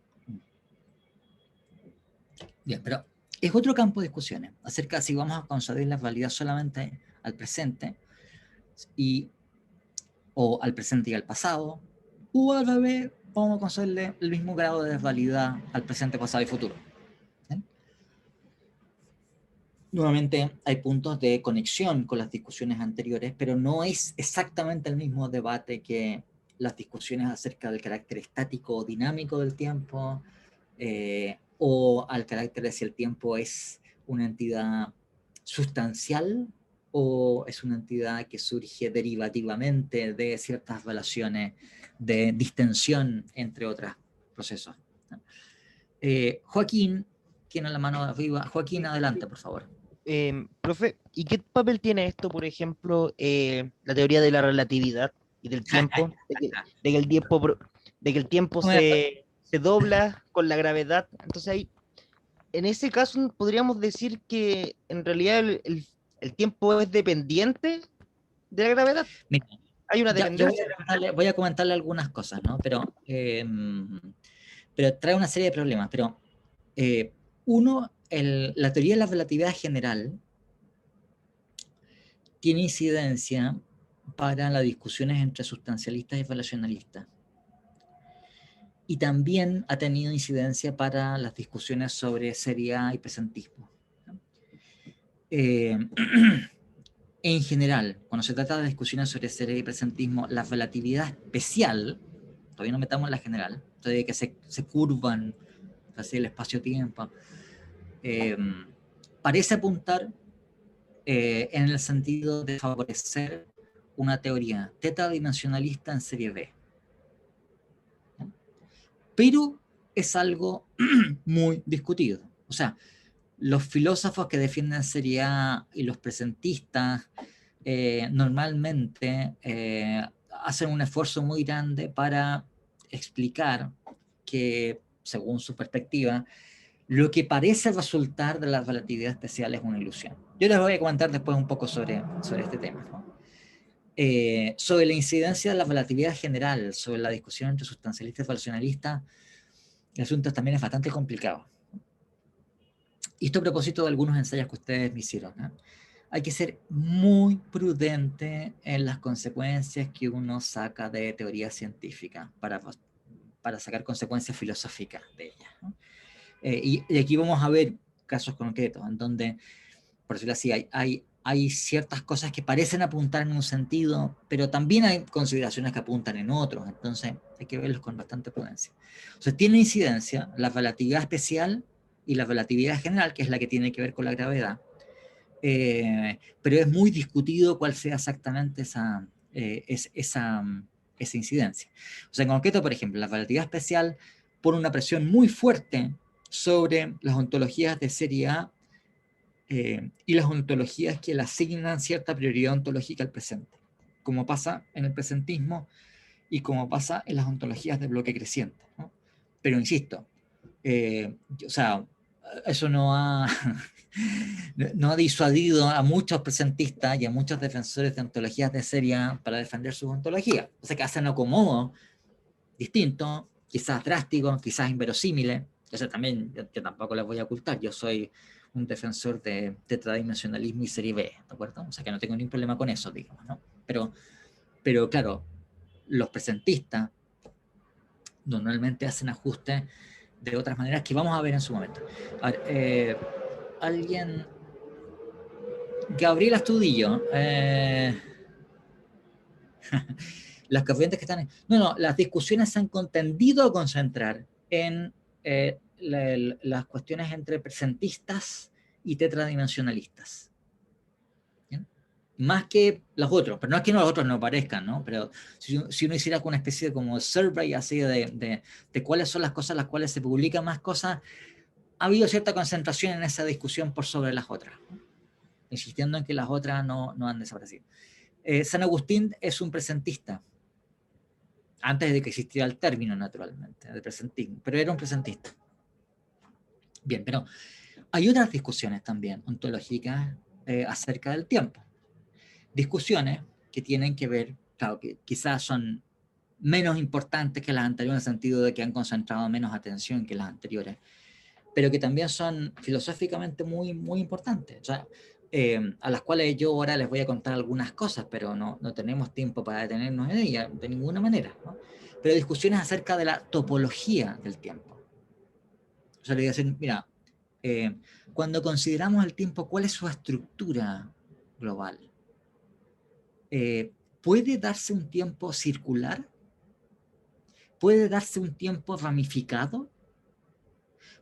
Bien, pero es otro campo de discusiones acerca de si vamos a conceder la validad solamente al presente o al presente y al pasado, o al revés, vamos a concederle el mismo grado de validad al presente, pasado y futuro. ¿Sí? Nuevamente hay puntos de conexión con las discusiones anteriores, pero no es exactamente el mismo debate que las discusiones acerca del carácter estático o dinámico del tiempo, o al carácter de si el tiempo es una entidad sustancial o es una entidad que surge derivativamente de ciertas relaciones de distensión entre otros procesos. Joaquín tiene la mano arriba. Joaquín, adelante, por favor. Profe, ¿y qué papel tiene esto, por ejemplo, la teoría de la relatividad y del tiempo? De que el tiempo, de que el tiempo se dobla con la gravedad. Entonces ahí, en ese caso, podríamos decir que en realidad el tiempo es dependiente de la gravedad. Mira, Hay una ya, yo dependencia. voy a comentarle algunas cosas, ¿no? Pero trae una serie de problemas. Pero uno, la teoría de la relatividad general tiene incidencia para las discusiones entre sustancialistas y relacionalistas. Y también ha tenido incidencia para las discusiones sobre seriedad y presentismo. En general, cuando se trata de discusiones sobre seriedad y presentismo, la relatividad especial, todavía no metamos en la general, todavía que se curvan así el espacio-tiempo, parece apuntar en el sentido de favorecer una teoría tetadimensionalista en serie B. ¿No? Pero es algo muy discutido. O sea, los filósofos que defienden serie A y los presentistas normalmente hacen un esfuerzo muy grande para explicar que, según su perspectiva, lo que parece resultar de la relatividad especial es una ilusión. Yo les voy a comentar después un poco sobre este tema, ¿no? Sobre la incidencia de la relatividad general, sobre la discusión entre sustancialistas y relacionalistas, el asunto también es bastante complicado. Y esto a propósito de algunos ensayos que ustedes me hicieron, ¿no? Hay que ser muy prudente en las consecuencias que uno saca de teoría científica para sacar consecuencias filosóficas de ellas, ¿no? Y aquí vamos a ver casos concretos en donde, por decirlo así, hay ciertas cosas que parecen apuntar en un sentido, pero también hay consideraciones que apuntan en otros, entonces hay que verlos con bastante prudencia. O sea, tiene incidencia la relatividad especial y la relatividad general, que es la que tiene que ver con la gravedad, pero es muy discutido cuál sea exactamente esa incidencia. O sea, en concreto, por ejemplo, la relatividad especial pone una presión muy fuerte sobre las ontologías de serie A y las ontologías que le asignan cierta prioridad ontológica al presente. Como pasa en el presentismo, y como pasa en las ontologías de bloque creciente, ¿no? Pero insisto, o sea, eso no ha, no ha disuadido a muchos presentistas y a muchos defensores de ontologías de serie para defender sus ontologías. O sea, que hacen acomodo distinto, quizás drástico, quizás inverosímil. Eso también, yo tampoco les voy a ocultar, yo soy un defensor de tetradimensionalismo y serie B, ¿de acuerdo? O sea, que no tengo ningún problema con eso, digamos, ¿no? Pero claro, los presentistas normalmente hacen ajustes de otras maneras que vamos a ver en su momento. A ver, alguien... Gabriel Astudillo, las corrientes que están... No, las discusiones se han tendido a concentrar en las cuestiones entre presentistas y tetradimensionalistas. ¿Bien? Más que los otros, pero no es que los otros no parezcan, ¿no? Pero si uno hiciera una especie de como survey así de cuáles son las cosas en las cuales se publican más cosas, ha habido cierta concentración en esa discusión por sobre las otras, ¿no? Insistiendo en que las otras no han desaparecido. San Agustín es un presentista, antes de que existiera el término, naturalmente, de presentismo, pero era un presentista. Bien, pero hay otras discusiones también ontológicas acerca del tiempo. Discusiones que tienen que ver, claro, que quizás son menos importantes que las anteriores en el sentido de que han concentrado menos atención que las anteriores, pero que también son filosóficamente muy, muy importantes. O sea, a las cuales yo ahora les voy a contar algunas cosas, pero no tenemos tiempo para detenernos en ellas de ninguna manera, ¿no? Pero discusiones acerca de la topología del tiempo. O sea, le voy a decir, mira, cuando consideramos el tiempo, ¿cuál es su estructura global? ¿Puede darse un tiempo circular? ¿Puede darse un tiempo ramificado?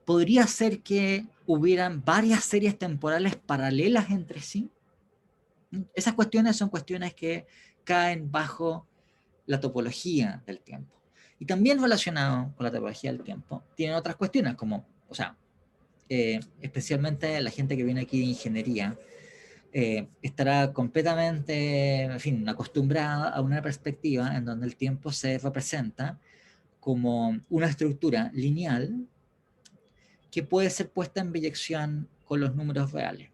¿Podría ser que hubieran varias series temporales paralelas entre sí? Esas cuestiones son cuestiones que caen bajo la topología del tiempo. Y también relacionado con la topología del tiempo, tienen otras cuestiones como, o sea, especialmente la gente que viene aquí de ingeniería, estará completamente, en fin, acostumbrada a una perspectiva en donde el tiempo se representa como una estructura lineal que puede ser puesta en biyección con los números reales.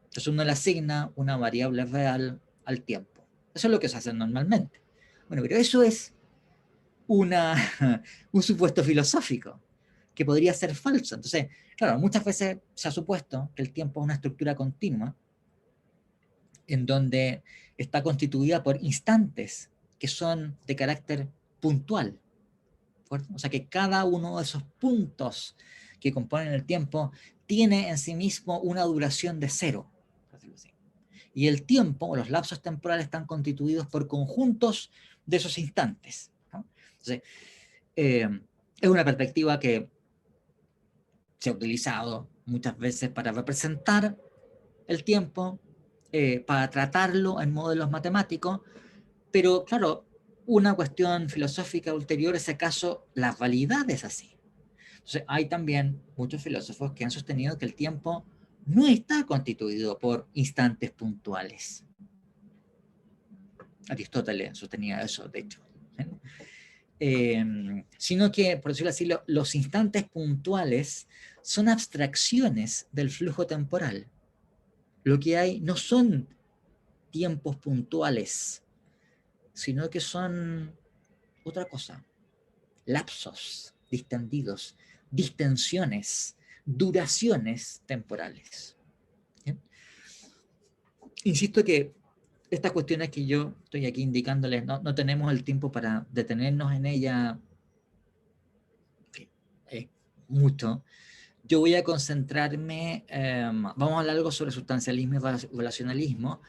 Entonces uno le asigna una variable real al tiempo. Eso es lo que se hace normalmente. Bueno, pero eso es una, un supuesto filosófico que podría ser falso. Entonces, claro, muchas veces se ha supuesto que el tiempo es una estructura continua en donde está constituida por instantes que son de carácter puntual. ¿Cierto? O sea que cada uno de esos puntos que componen el tiempo tiene en sí mismo una duración de cero. Y el tiempo, o los lapsos temporales, están constituidos por conjuntos de esos instantes, ¿no? Entonces, es una perspectiva que se ha utilizado muchas veces para representar el tiempo, para tratarlo en modelos matemáticos, pero claro, una cuestión filosófica ulterior es acaso la validad es así. Entonces, hay también muchos filósofos que han sostenido que el tiempo no está constituido por instantes puntuales. Aristóteles sostenía eso, de hecho. Sino que, por decirlo así, los instantes puntuales son abstracciones del flujo temporal. Lo que hay no son tiempos puntuales, sino que son otra cosa. Lapsos distendidos, distensiones, duraciones temporales. ¿Bien? Insisto que estas cuestiones que yo estoy aquí indicándoles, no tenemos el tiempo para detenernos en ella mucho. Yo voy a concentrarme, vamos a hablar algo sobre sustancialismo y relacionalismo,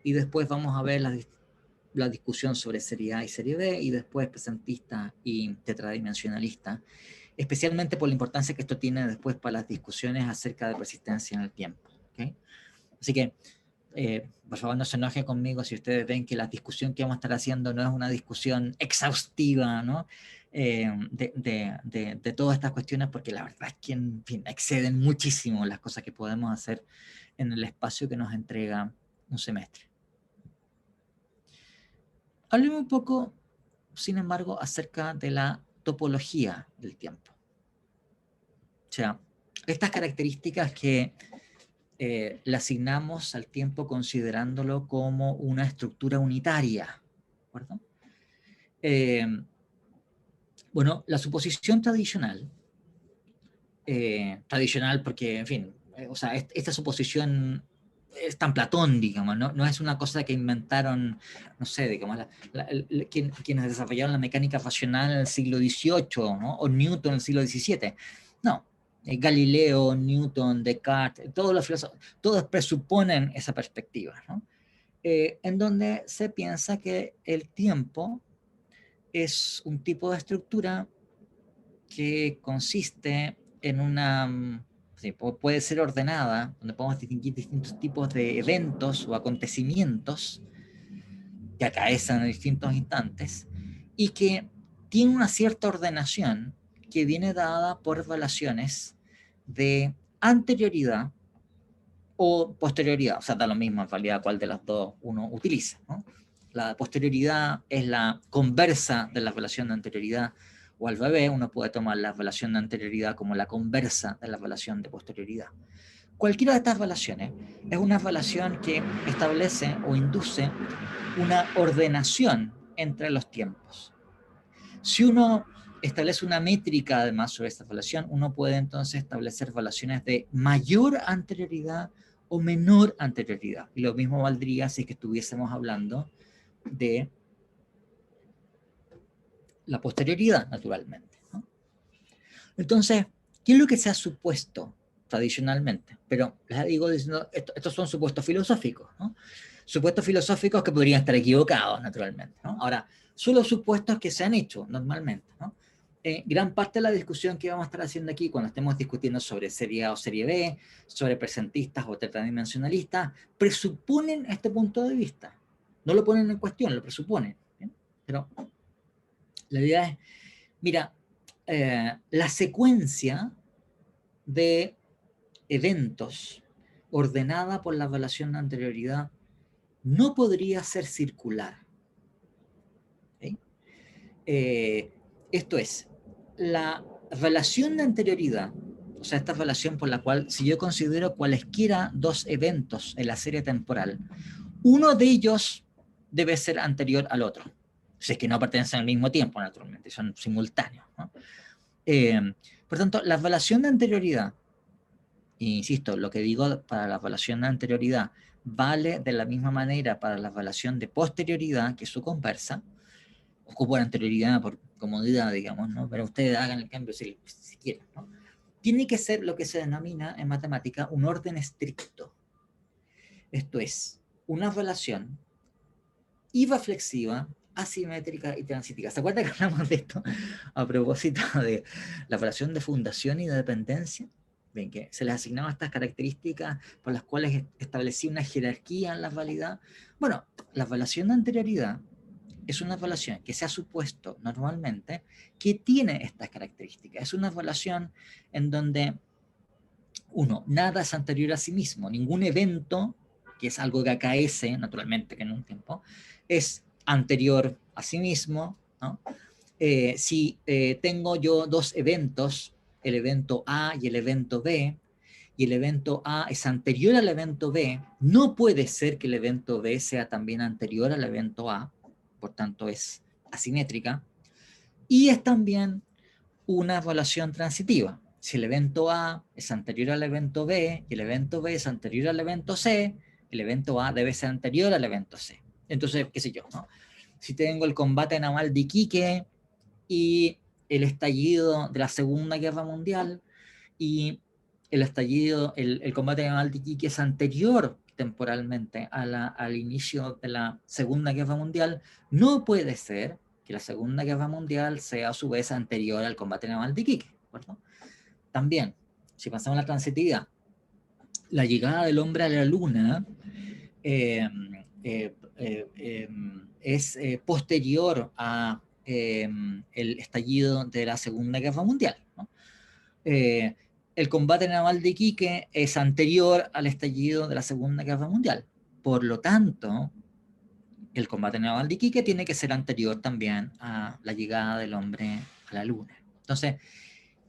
y después vamos a ver la discusión sobre serie A y serie B, y después presentista y tetradimensionalista, especialmente por la importancia que esto tiene después para las discusiones acerca de persistencia en el tiempo. ¿Okay? Así que, por favor, no se enoje conmigo si ustedes ven que la discusión que vamos a estar haciendo no es una discusión exhaustiva, ¿no? De todas estas cuestiones, porque la verdad es que, en fin, exceden muchísimo las cosas que podemos hacer en el espacio que nos entrega un semestre. Hablemos un poco sin embargo, acerca de la topología del tiempo. O sea, estas características que le asignamos al tiempo considerándolo como una estructura unitaria, ¿de acuerdo? Bueno, la suposición tradicional, porque, en fin, o sea, esta suposición es tan Platón, digamos, ¿no? No es una cosa que inventaron, no sé, digamos, quienes desarrollaron la mecánica racional en el siglo XVIII, ¿no? O Newton en el siglo XVII. No, Galileo, Newton, Descartes, todos los filósofos, todos presuponen esa perspectiva, ¿no? En donde se piensa que el tiempo es un tipo de estructura que consiste en una, sí, puede ser ordenada, donde podemos distinguir distintos tipos de eventos o acontecimientos que acaecen en distintos instantes y que tiene una cierta ordenación que viene dada por relaciones de anterioridad o posterioridad, o sea, da lo mismo en realidad cuál de las dos uno utiliza, ¿no? La posterioridad es la conversa de la relación de anterioridad, o al revés, uno puede tomar la relación de anterioridad como la conversa de la relación de posterioridad. Cualquiera de estas relaciones es una relación que establece o induce una ordenación entre los tiempos. Si uno establece una métrica además sobre esta relación, uno puede entonces establecer relaciones de mayor anterioridad o menor anterioridad. Y lo mismo valdría si es que estuviésemos hablando de la posterioridad, naturalmente, ¿no? Entonces, ¿qué es lo que se ha supuesto tradicionalmente? Pero les digo diciendo, estos son supuestos filosóficos, ¿no? Supuestos filosóficos que podrían estar equivocados, naturalmente, ¿no? Ahora, son los supuestos que se han hecho normalmente, ¿no? Gran parte de la discusión que vamos a estar haciendo aquí cuando estemos discutiendo sobre serie A o serie B, sobre presentistas o tetradimensionalistas, presuponen este punto de vista. No lo ponen en cuestión, lo presuponen, ¿bien? Pero la idea es, mira, la secuencia de eventos ordenada por la relación de anterioridad no podría ser circular. ¿Okay? Esto es, la relación de anterioridad, o sea, esta relación por la cual, si yo considero cualesquiera dos eventos en la serie temporal, uno de ellos debe ser anterior al otro. Si es que no pertenecen al mismo tiempo, naturalmente, son simultáneos, ¿no? Por tanto, la relación de anterioridad, e insisto, lo que digo para la relación de anterioridad vale de la misma manera para la relación de posterioridad, que es su conversa. Ocupo la anterioridad por comodidad, digamos, ¿no? Pero ustedes hagan el cambio si quieren, ¿no? Tiene que ser lo que se denomina en matemática un orden estricto. Esto es, una relación irreflexiva, asimétrica y transitiva. ¿Se acuerdan que hablamos de esto a propósito de la relación de fundación y de dependencia? Ven que se les asignaban estas características por las cuales establecía una jerarquía en la realidad. Bueno, la relación de anterioridad es una relación que se ha supuesto normalmente que tiene estas características. Es una relación en donde, uno, nada es anterior a sí mismo, ningún evento, que es algo que acaece naturalmente que en un tiempo, es anterior a sí mismo, ¿no? Si tengo yo dos eventos, el evento A y el evento B, y el evento A es anterior al evento B, no puede ser que el evento B sea también anterior al evento A, por tanto es asimétrica, y es también una relación transitiva. Si el evento A es anterior al evento B y el evento B es anterior al evento C, el evento A debe ser anterior al evento C. Entonces, qué sé yo, ¿no? Si tengo el combate naval de Iquique y el estallido de la Segunda Guerra Mundial, y el estallido, el combate naval de Iquique es anterior temporalmente al inicio de la Segunda Guerra Mundial, no puede ser que la Segunda Guerra Mundial sea a su vez anterior al combate naval de Iquique, ¿verdad? También, si pasamos a la transitividad, la llegada del hombre a la luna eh, eh, es posterior a el estallido de la Segunda Guerra Mundial, ¿no? El combate naval de Iquique es anterior al estallido de la Segunda Guerra Mundial. Por lo tanto, el combate naval de Iquique tiene que ser anterior también a la llegada del hombre a la luna. Entonces,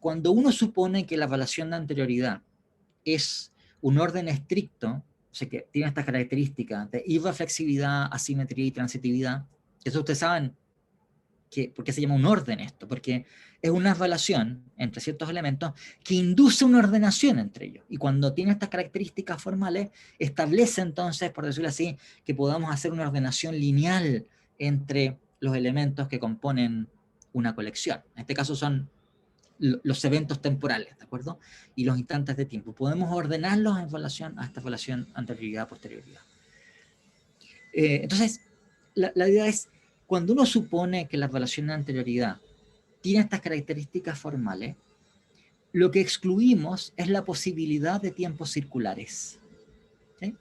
cuando uno supone que la evaluación de anterioridad es un orden estricto, o sea, que tiene estas características de irreflexividad, asimetría y transitividad, eso ustedes saben por qué se llama un orden esto, porque es una relación entre ciertos elementos que induce una ordenación entre ellos. Y cuando tiene estas características formales, establece entonces, por decirlo así, que podamos hacer una ordenación lineal entre los elementos que componen una colección. En este caso son los eventos temporales, ¿de acuerdo? Y los instantes de tiempo. Podemos ordenarlos en relación a esta relación anterioridad-posterioridad. Entonces, la idea es, cuando uno supone que la relación de anterioridad tiene estas características formales, lo que excluimos es la posibilidad de tiempos circulares. ¿Sí?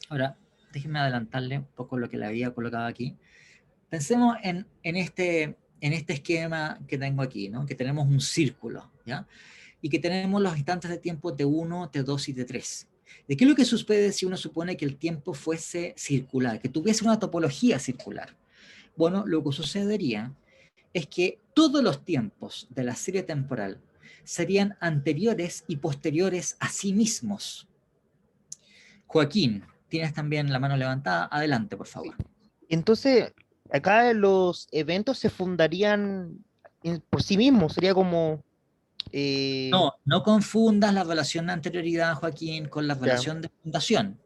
Ahora, déjenme adelantarle un poco lo que le había colocado aquí. Pensemos en este esquema que tengo aquí, ¿no? Que tenemos un círculo, ¿ya? Y que tenemos los instantes de tiempo T1, T2 y T3. ¿De qué es lo que sucede si uno supone que el tiempo fuese circular, que tuviese una topología circular? Bueno, lo que sucedería es que todos los tiempos de la serie temporal serían anteriores y posteriores a sí mismos. Joaquín, tienes también la mano levantada. Adelante, por favor. Entonces, acá los eventos se fundarían por sí mismos, sería como... No confundas la relación de anterioridad, Joaquín, con la Ya, relación de fundación.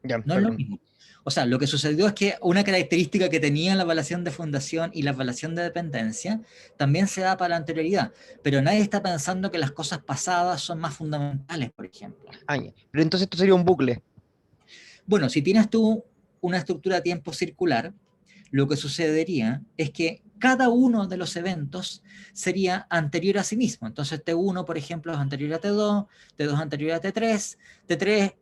ya, No es lo perdón. mismo. O sea, lo que sucedió es que una característica que tenía la relación de fundación y la relación de dependencia también se da para la anterioridad, pero nadie está pensando que las cosas pasadas son más fundamentales, por ejemplo. Ah, ya. Pero entonces esto sería un bucle. Bueno, si tienes tú una estructura de tiempo circular, lo que sucedería es que cada uno de los eventos sería anterior a sí mismo. Entonces T1, por ejemplo, es anterior a T2, T2 es anterior a T3, T3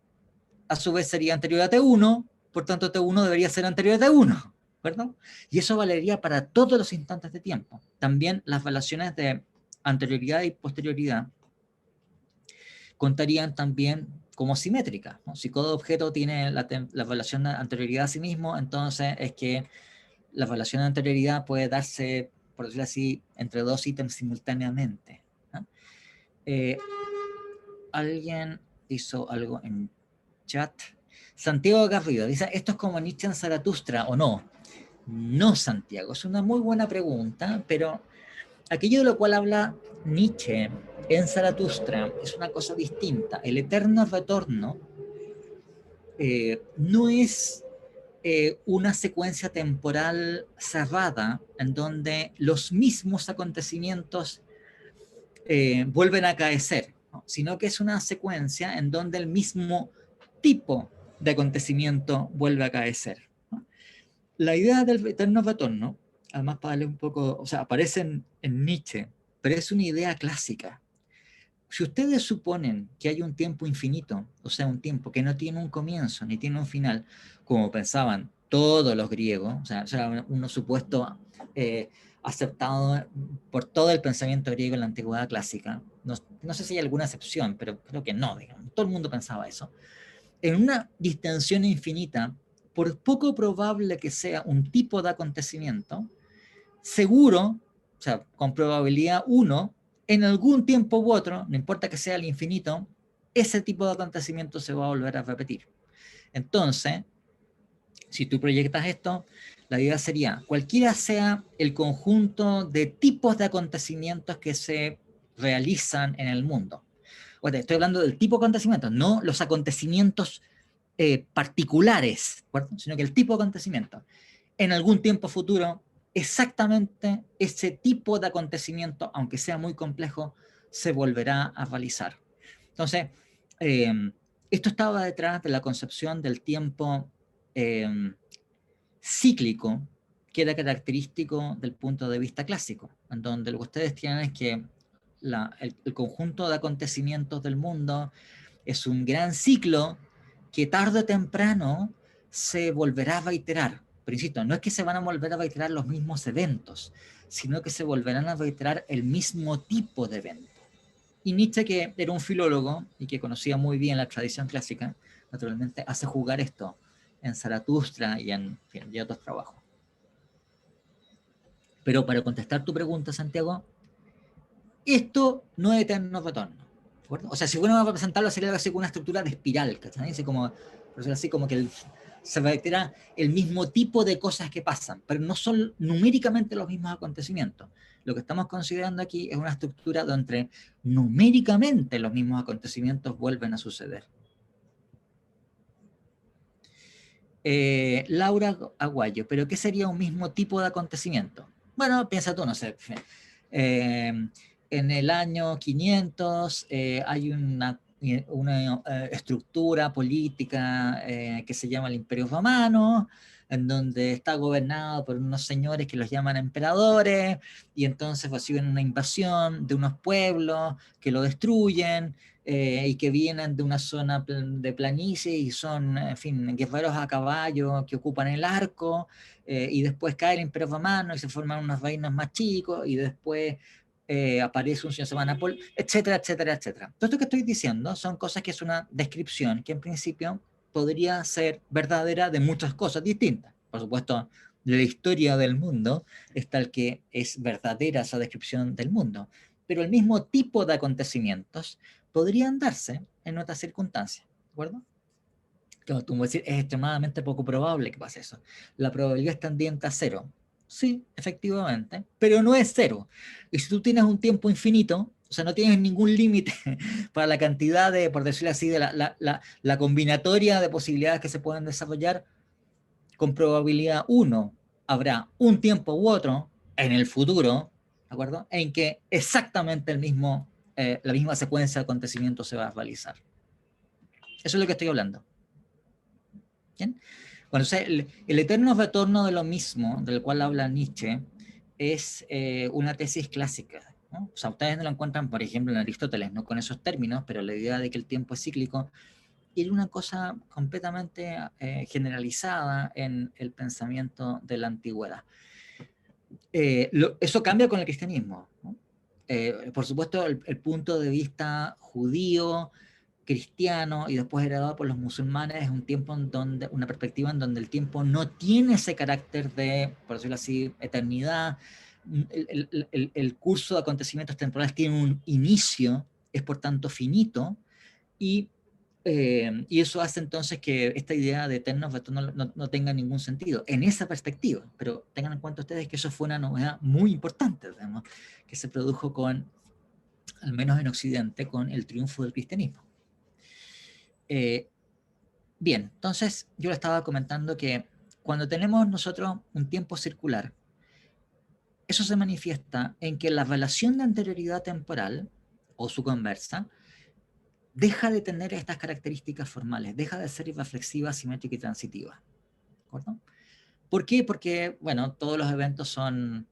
a su vez sería anterior a T1, por tanto T1 debería ser anterior a T1, ¿de acuerdo? Y eso valería para todos los instantes de tiempo. También las relaciones de anterioridad y posterioridad contarían también como simétricas, ¿no? Si cada objeto tiene la relación de anterioridad a sí mismo, entonces es que la relación de anterioridad puede darse, por decirlo así, entre dos ítems simultáneamente, ¿no? Alguien hizo algo en chat. Santiago Garrido dice, ¿esto es como Nietzsche en Zaratustra o no? No, Santiago, es una muy buena pregunta, pero aquello de lo cual habla Nietzsche en Zaratustra es una cosa distinta. El eterno retorno no es una secuencia temporal cerrada en donde los mismos acontecimientos vuelven a acaecer, ¿no? Sino que es una secuencia en donde el mismo tipo de acontecimiento vuelve a acaecer, ¿no? La idea del eterno retorno, además para darle un poco, o sea, aparece en Nietzsche, pero es una idea clásica. Si ustedes suponen que hay un tiempo infinito, o sea, un tiempo que no tiene un comienzo ni tiene un final, como pensaban todos los griegos, o sea, era un supuesto aceptado por todo el pensamiento griego en la antigüedad clásica, no sé si hay alguna excepción, pero creo que no, digamos, todo el mundo pensaba eso. En una distensión infinita, por poco probable que sea un tipo de acontecimiento, seguro, o sea, con probabilidad 1, en algún tiempo u otro, no importa que sea el infinito, ese tipo de acontecimiento se va a volver a repetir. Entonces, si tú proyectas esto, la idea sería, cualquiera sea el conjunto de tipos de acontecimientos que se realizan en el mundo. Bueno, estoy hablando del tipo de acontecimientos, no los acontecimientos particulares, ¿cierto? Sino que el tipo de acontecimiento. En algún tiempo futuro, exactamente ese tipo de acontecimiento, aunque sea muy complejo, se volverá a realizar. Entonces, esto estaba detrás de la concepción del tiempo cíclico, que era característico del punto de vista clásico, en donde lo que ustedes tienen es que el conjunto de acontecimientos del mundo es un gran ciclo que tarde o temprano se volverá a reiterar. Pero insisto, no es que se van a volver a reiterar los mismos eventos, sino que se volverán a reiterar el mismo tipo de evento. Y Nietzsche, que era un filólogo y que conocía muy bien la tradición clásica, naturalmente hace jugar esto en Zaratustra y en fin, y otros trabajos. Pero para contestar tu pregunta, Santiago, esto no es eterno retorno. ¿De acuerdo? O sea, si fuéramos a representarlo, sería algo así como una estructura de espiral, ¿cachai? Así como, por decirlo así, como que se repetirá el mismo tipo de cosas que pasan, pero no son numéricamente los mismos acontecimientos. Lo que estamos considerando aquí es una estructura donde numéricamente los mismos acontecimientos vuelven a suceder. Laura Aguayo, ¿pero qué sería un mismo tipo de acontecimiento? Bueno, piensa tú, no sé. En el año 500 hay una estructura política que se llama el Imperio Romano, en donde está gobernado por unos señores que los llaman emperadores, y entonces reciben una invasión de unos pueblos que lo destruyen, y que vienen de una zona de planicie y son, en fin, guerreros a caballo que ocupan el arco, y después cae el Imperio Romano y se forman unos reinos más chicos, y después aparece un señor se llama Napoleón, etcétera, etcétera, etcétera. Todo esto que estoy diciendo son cosas que es una descripción que en principio podría ser verdadera de muchas cosas distintas. Por supuesto, de la historia del mundo es tal que es verdadera esa descripción del mundo, pero el mismo tipo de acontecimientos podrían darse en otras circunstancias, ¿de acuerdo? Como tú me decir, es extremadamente poco probable que pase eso. La probabilidad es tendiente a cero. Sí, efectivamente, pero no es cero. Y si tú tienes un tiempo infinito, o sea, no tienes ningún límite para la cantidad de, por decirlo así, de la combinatoria de posibilidades que se pueden desarrollar, con probabilidad 1 habrá un tiempo u otro en el futuro, ¿de acuerdo? En que exactamente la misma secuencia de acontecimientos se va a realizar. Eso es lo que estoy hablando. ¿Bien? Bueno, o sea, el eterno retorno de lo mismo, del cual habla Nietzsche, es una tesis clásica, ¿no? O sea, ustedes no lo encuentran, por ejemplo, en Aristóteles, no con esos términos, pero la idea de que el tiempo es cíclico era una cosa completamente generalizada en el pensamiento de la antigüedad. Eso cambia con el cristianismo, ¿no? Por supuesto, el punto de vista judío, cristiano y después heredado por los musulmanes es un tiempo en donde, una perspectiva en donde el tiempo no tiene ese carácter de, por decirlo así, eternidad. El curso de acontecimientos temporales tiene un inicio, es por tanto finito, y eso hace entonces que esta idea de eterno retorno no tenga ningún sentido en esa perspectiva, pero tengan en cuenta ustedes que eso fue una novedad muy importante, digamos, que se produjo con, al menos en Occidente, con el triunfo del cristianismo. Bien, entonces yo le estaba comentando que cuando tenemos nosotros un tiempo circular, eso se manifiesta en que la relación de anterioridad temporal, o su conversa, deja de tener estas características formales, deja de ser irreflexiva, simétrica y transitiva. ¿De acuerdo? ¿Por qué? Porque, bueno, todos los eventos son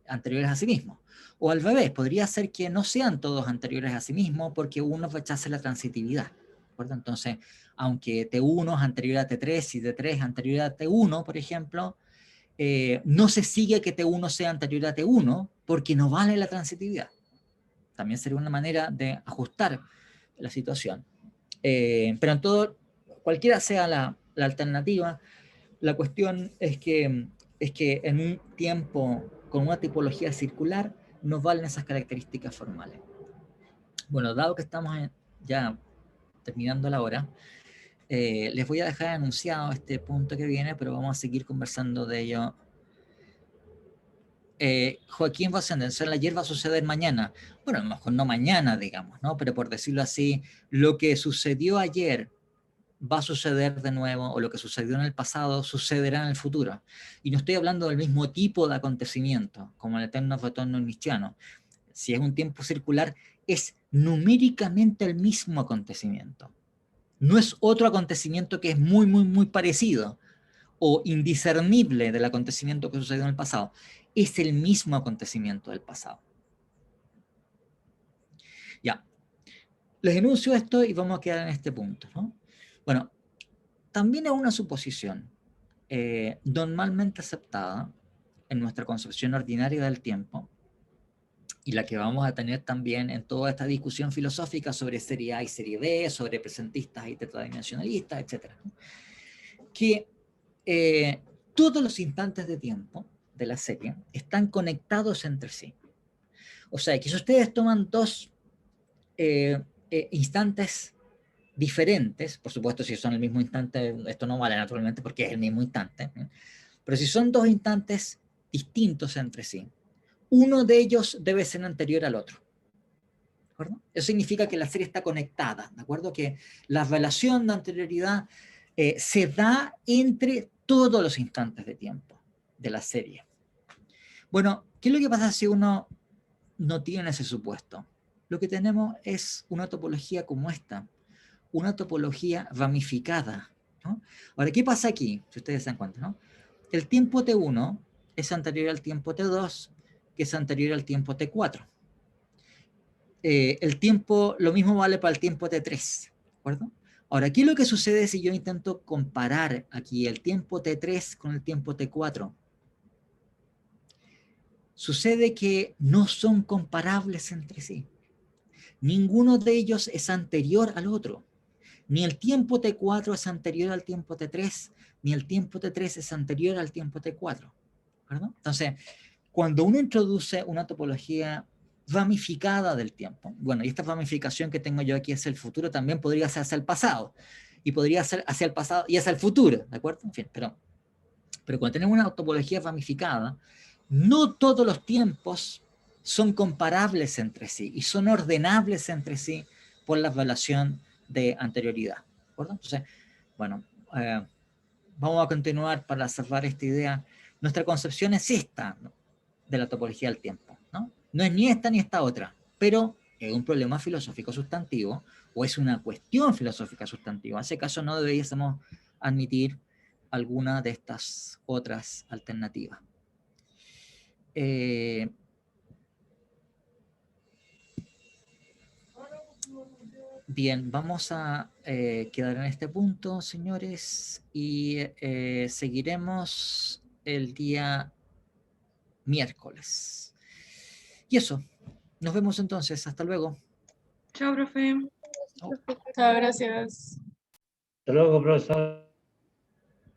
anteriores a sí mismos. O al revés, podría ser que no sean todos anteriores a sí mismos porque uno rechaza la transitividad. ¿De acuerdo? Entonces, aunque T1 es anterior a T3 y T3 es anterior a T1, por ejemplo, no se sigue que T1 sea anterior a T1 porque no vale la transitividad. También sería una manera de ajustar la situación. Pero en todo, cualquiera sea la alternativa, la cuestión es que en un tiempo con una tipología circular nos valen esas características formales. Bueno, dado que estamos ya terminando la hora, les voy a dejar anunciado este punto que viene, pero vamos a seguir conversando de ello. Joaquín Rosendez, ayer va a suceder mañana. Bueno, a lo mejor no mañana, digamos, ¿no? Pero por decirlo así, lo que sucedió ayer va a suceder de nuevo, o lo que sucedió en el pasado sucederá en el futuro. Y no estoy hablando del mismo tipo de acontecimiento, como el eterno retorno nietzscheano. Si es un tiempo circular, es numéricamente el mismo acontecimiento. No es otro acontecimiento que es muy, muy, muy parecido o indiscernible del acontecimiento que sucedió en el pasado. Es el mismo acontecimiento del pasado. Ya, les enuncio esto y vamos a quedar en este punto, ¿no? Bueno, también es una suposición normalmente aceptada en nuestra concepción ordinaria del tiempo, y la que vamos a tener también en toda esta discusión filosófica sobre serie A y serie B, sobre presentistas y tetradimensionalistas, etc. que todos los instantes de tiempo de la serie están conectados entre sí. O sea, que si ustedes toman dos instantes diferentes, por supuesto si son el mismo instante, esto no vale naturalmente porque es el mismo instante, pero si son dos instantes distintos entre sí, uno de ellos debe ser anterior al otro. ¿De acuerdo? Eso significa que la serie está conectada, ¿de acuerdo? Que la relación de anterioridad se da entre todos los instantes de tiempo de la serie. Bueno, ¿qué es lo que pasa si uno no tiene ese supuesto? Lo que tenemos es una topología como esta, una topología ramificada, ¿no? Ahora, ¿qué pasa aquí? Si ustedes se dan cuenta, ¿no? El tiempo T1 es anterior al tiempo T2, que es anterior al tiempo T4. El tiempo, lo mismo vale para el tiempo T3, ¿de acuerdo? Ahora, aquí lo que sucede si yo intento comparar aquí el tiempo T3 con el tiempo T4. Sucede que no son comparables entre sí. Ninguno de ellos es anterior al otro. Ni el tiempo T4 es anterior al tiempo T3, ni el tiempo T3 es anterior al tiempo T4. ¿Verdad? Entonces, cuando uno introduce una topología ramificada del tiempo, bueno, y esta ramificación que tengo yo aquí hacia el futuro también podría ser hacia el pasado, y podría ser hacia el pasado y hacia el futuro, ¿de acuerdo? En fin, pero cuando tenemos una topología ramificada, no todos los tiempos son comparables entre sí y son ordenables entre sí por la relación de anterioridad. ¿De acuerdo? Entonces, bueno, vamos a continuar para cerrar esta idea. Nuestra concepción es esta, ¿no?, de la topología del tiempo, ¿no? No es ni esta ni esta otra, pero es un problema filosófico sustantivo o es una cuestión filosófica sustantiva. En ese caso no deberíamos admitir alguna de estas otras alternativas. Bien, vamos a quedar en este punto, señores, y seguiremos el día miércoles. Y eso, nos vemos entonces, hasta luego. Chao, profe. Chao. Chao, gracias. Hasta luego, profesor.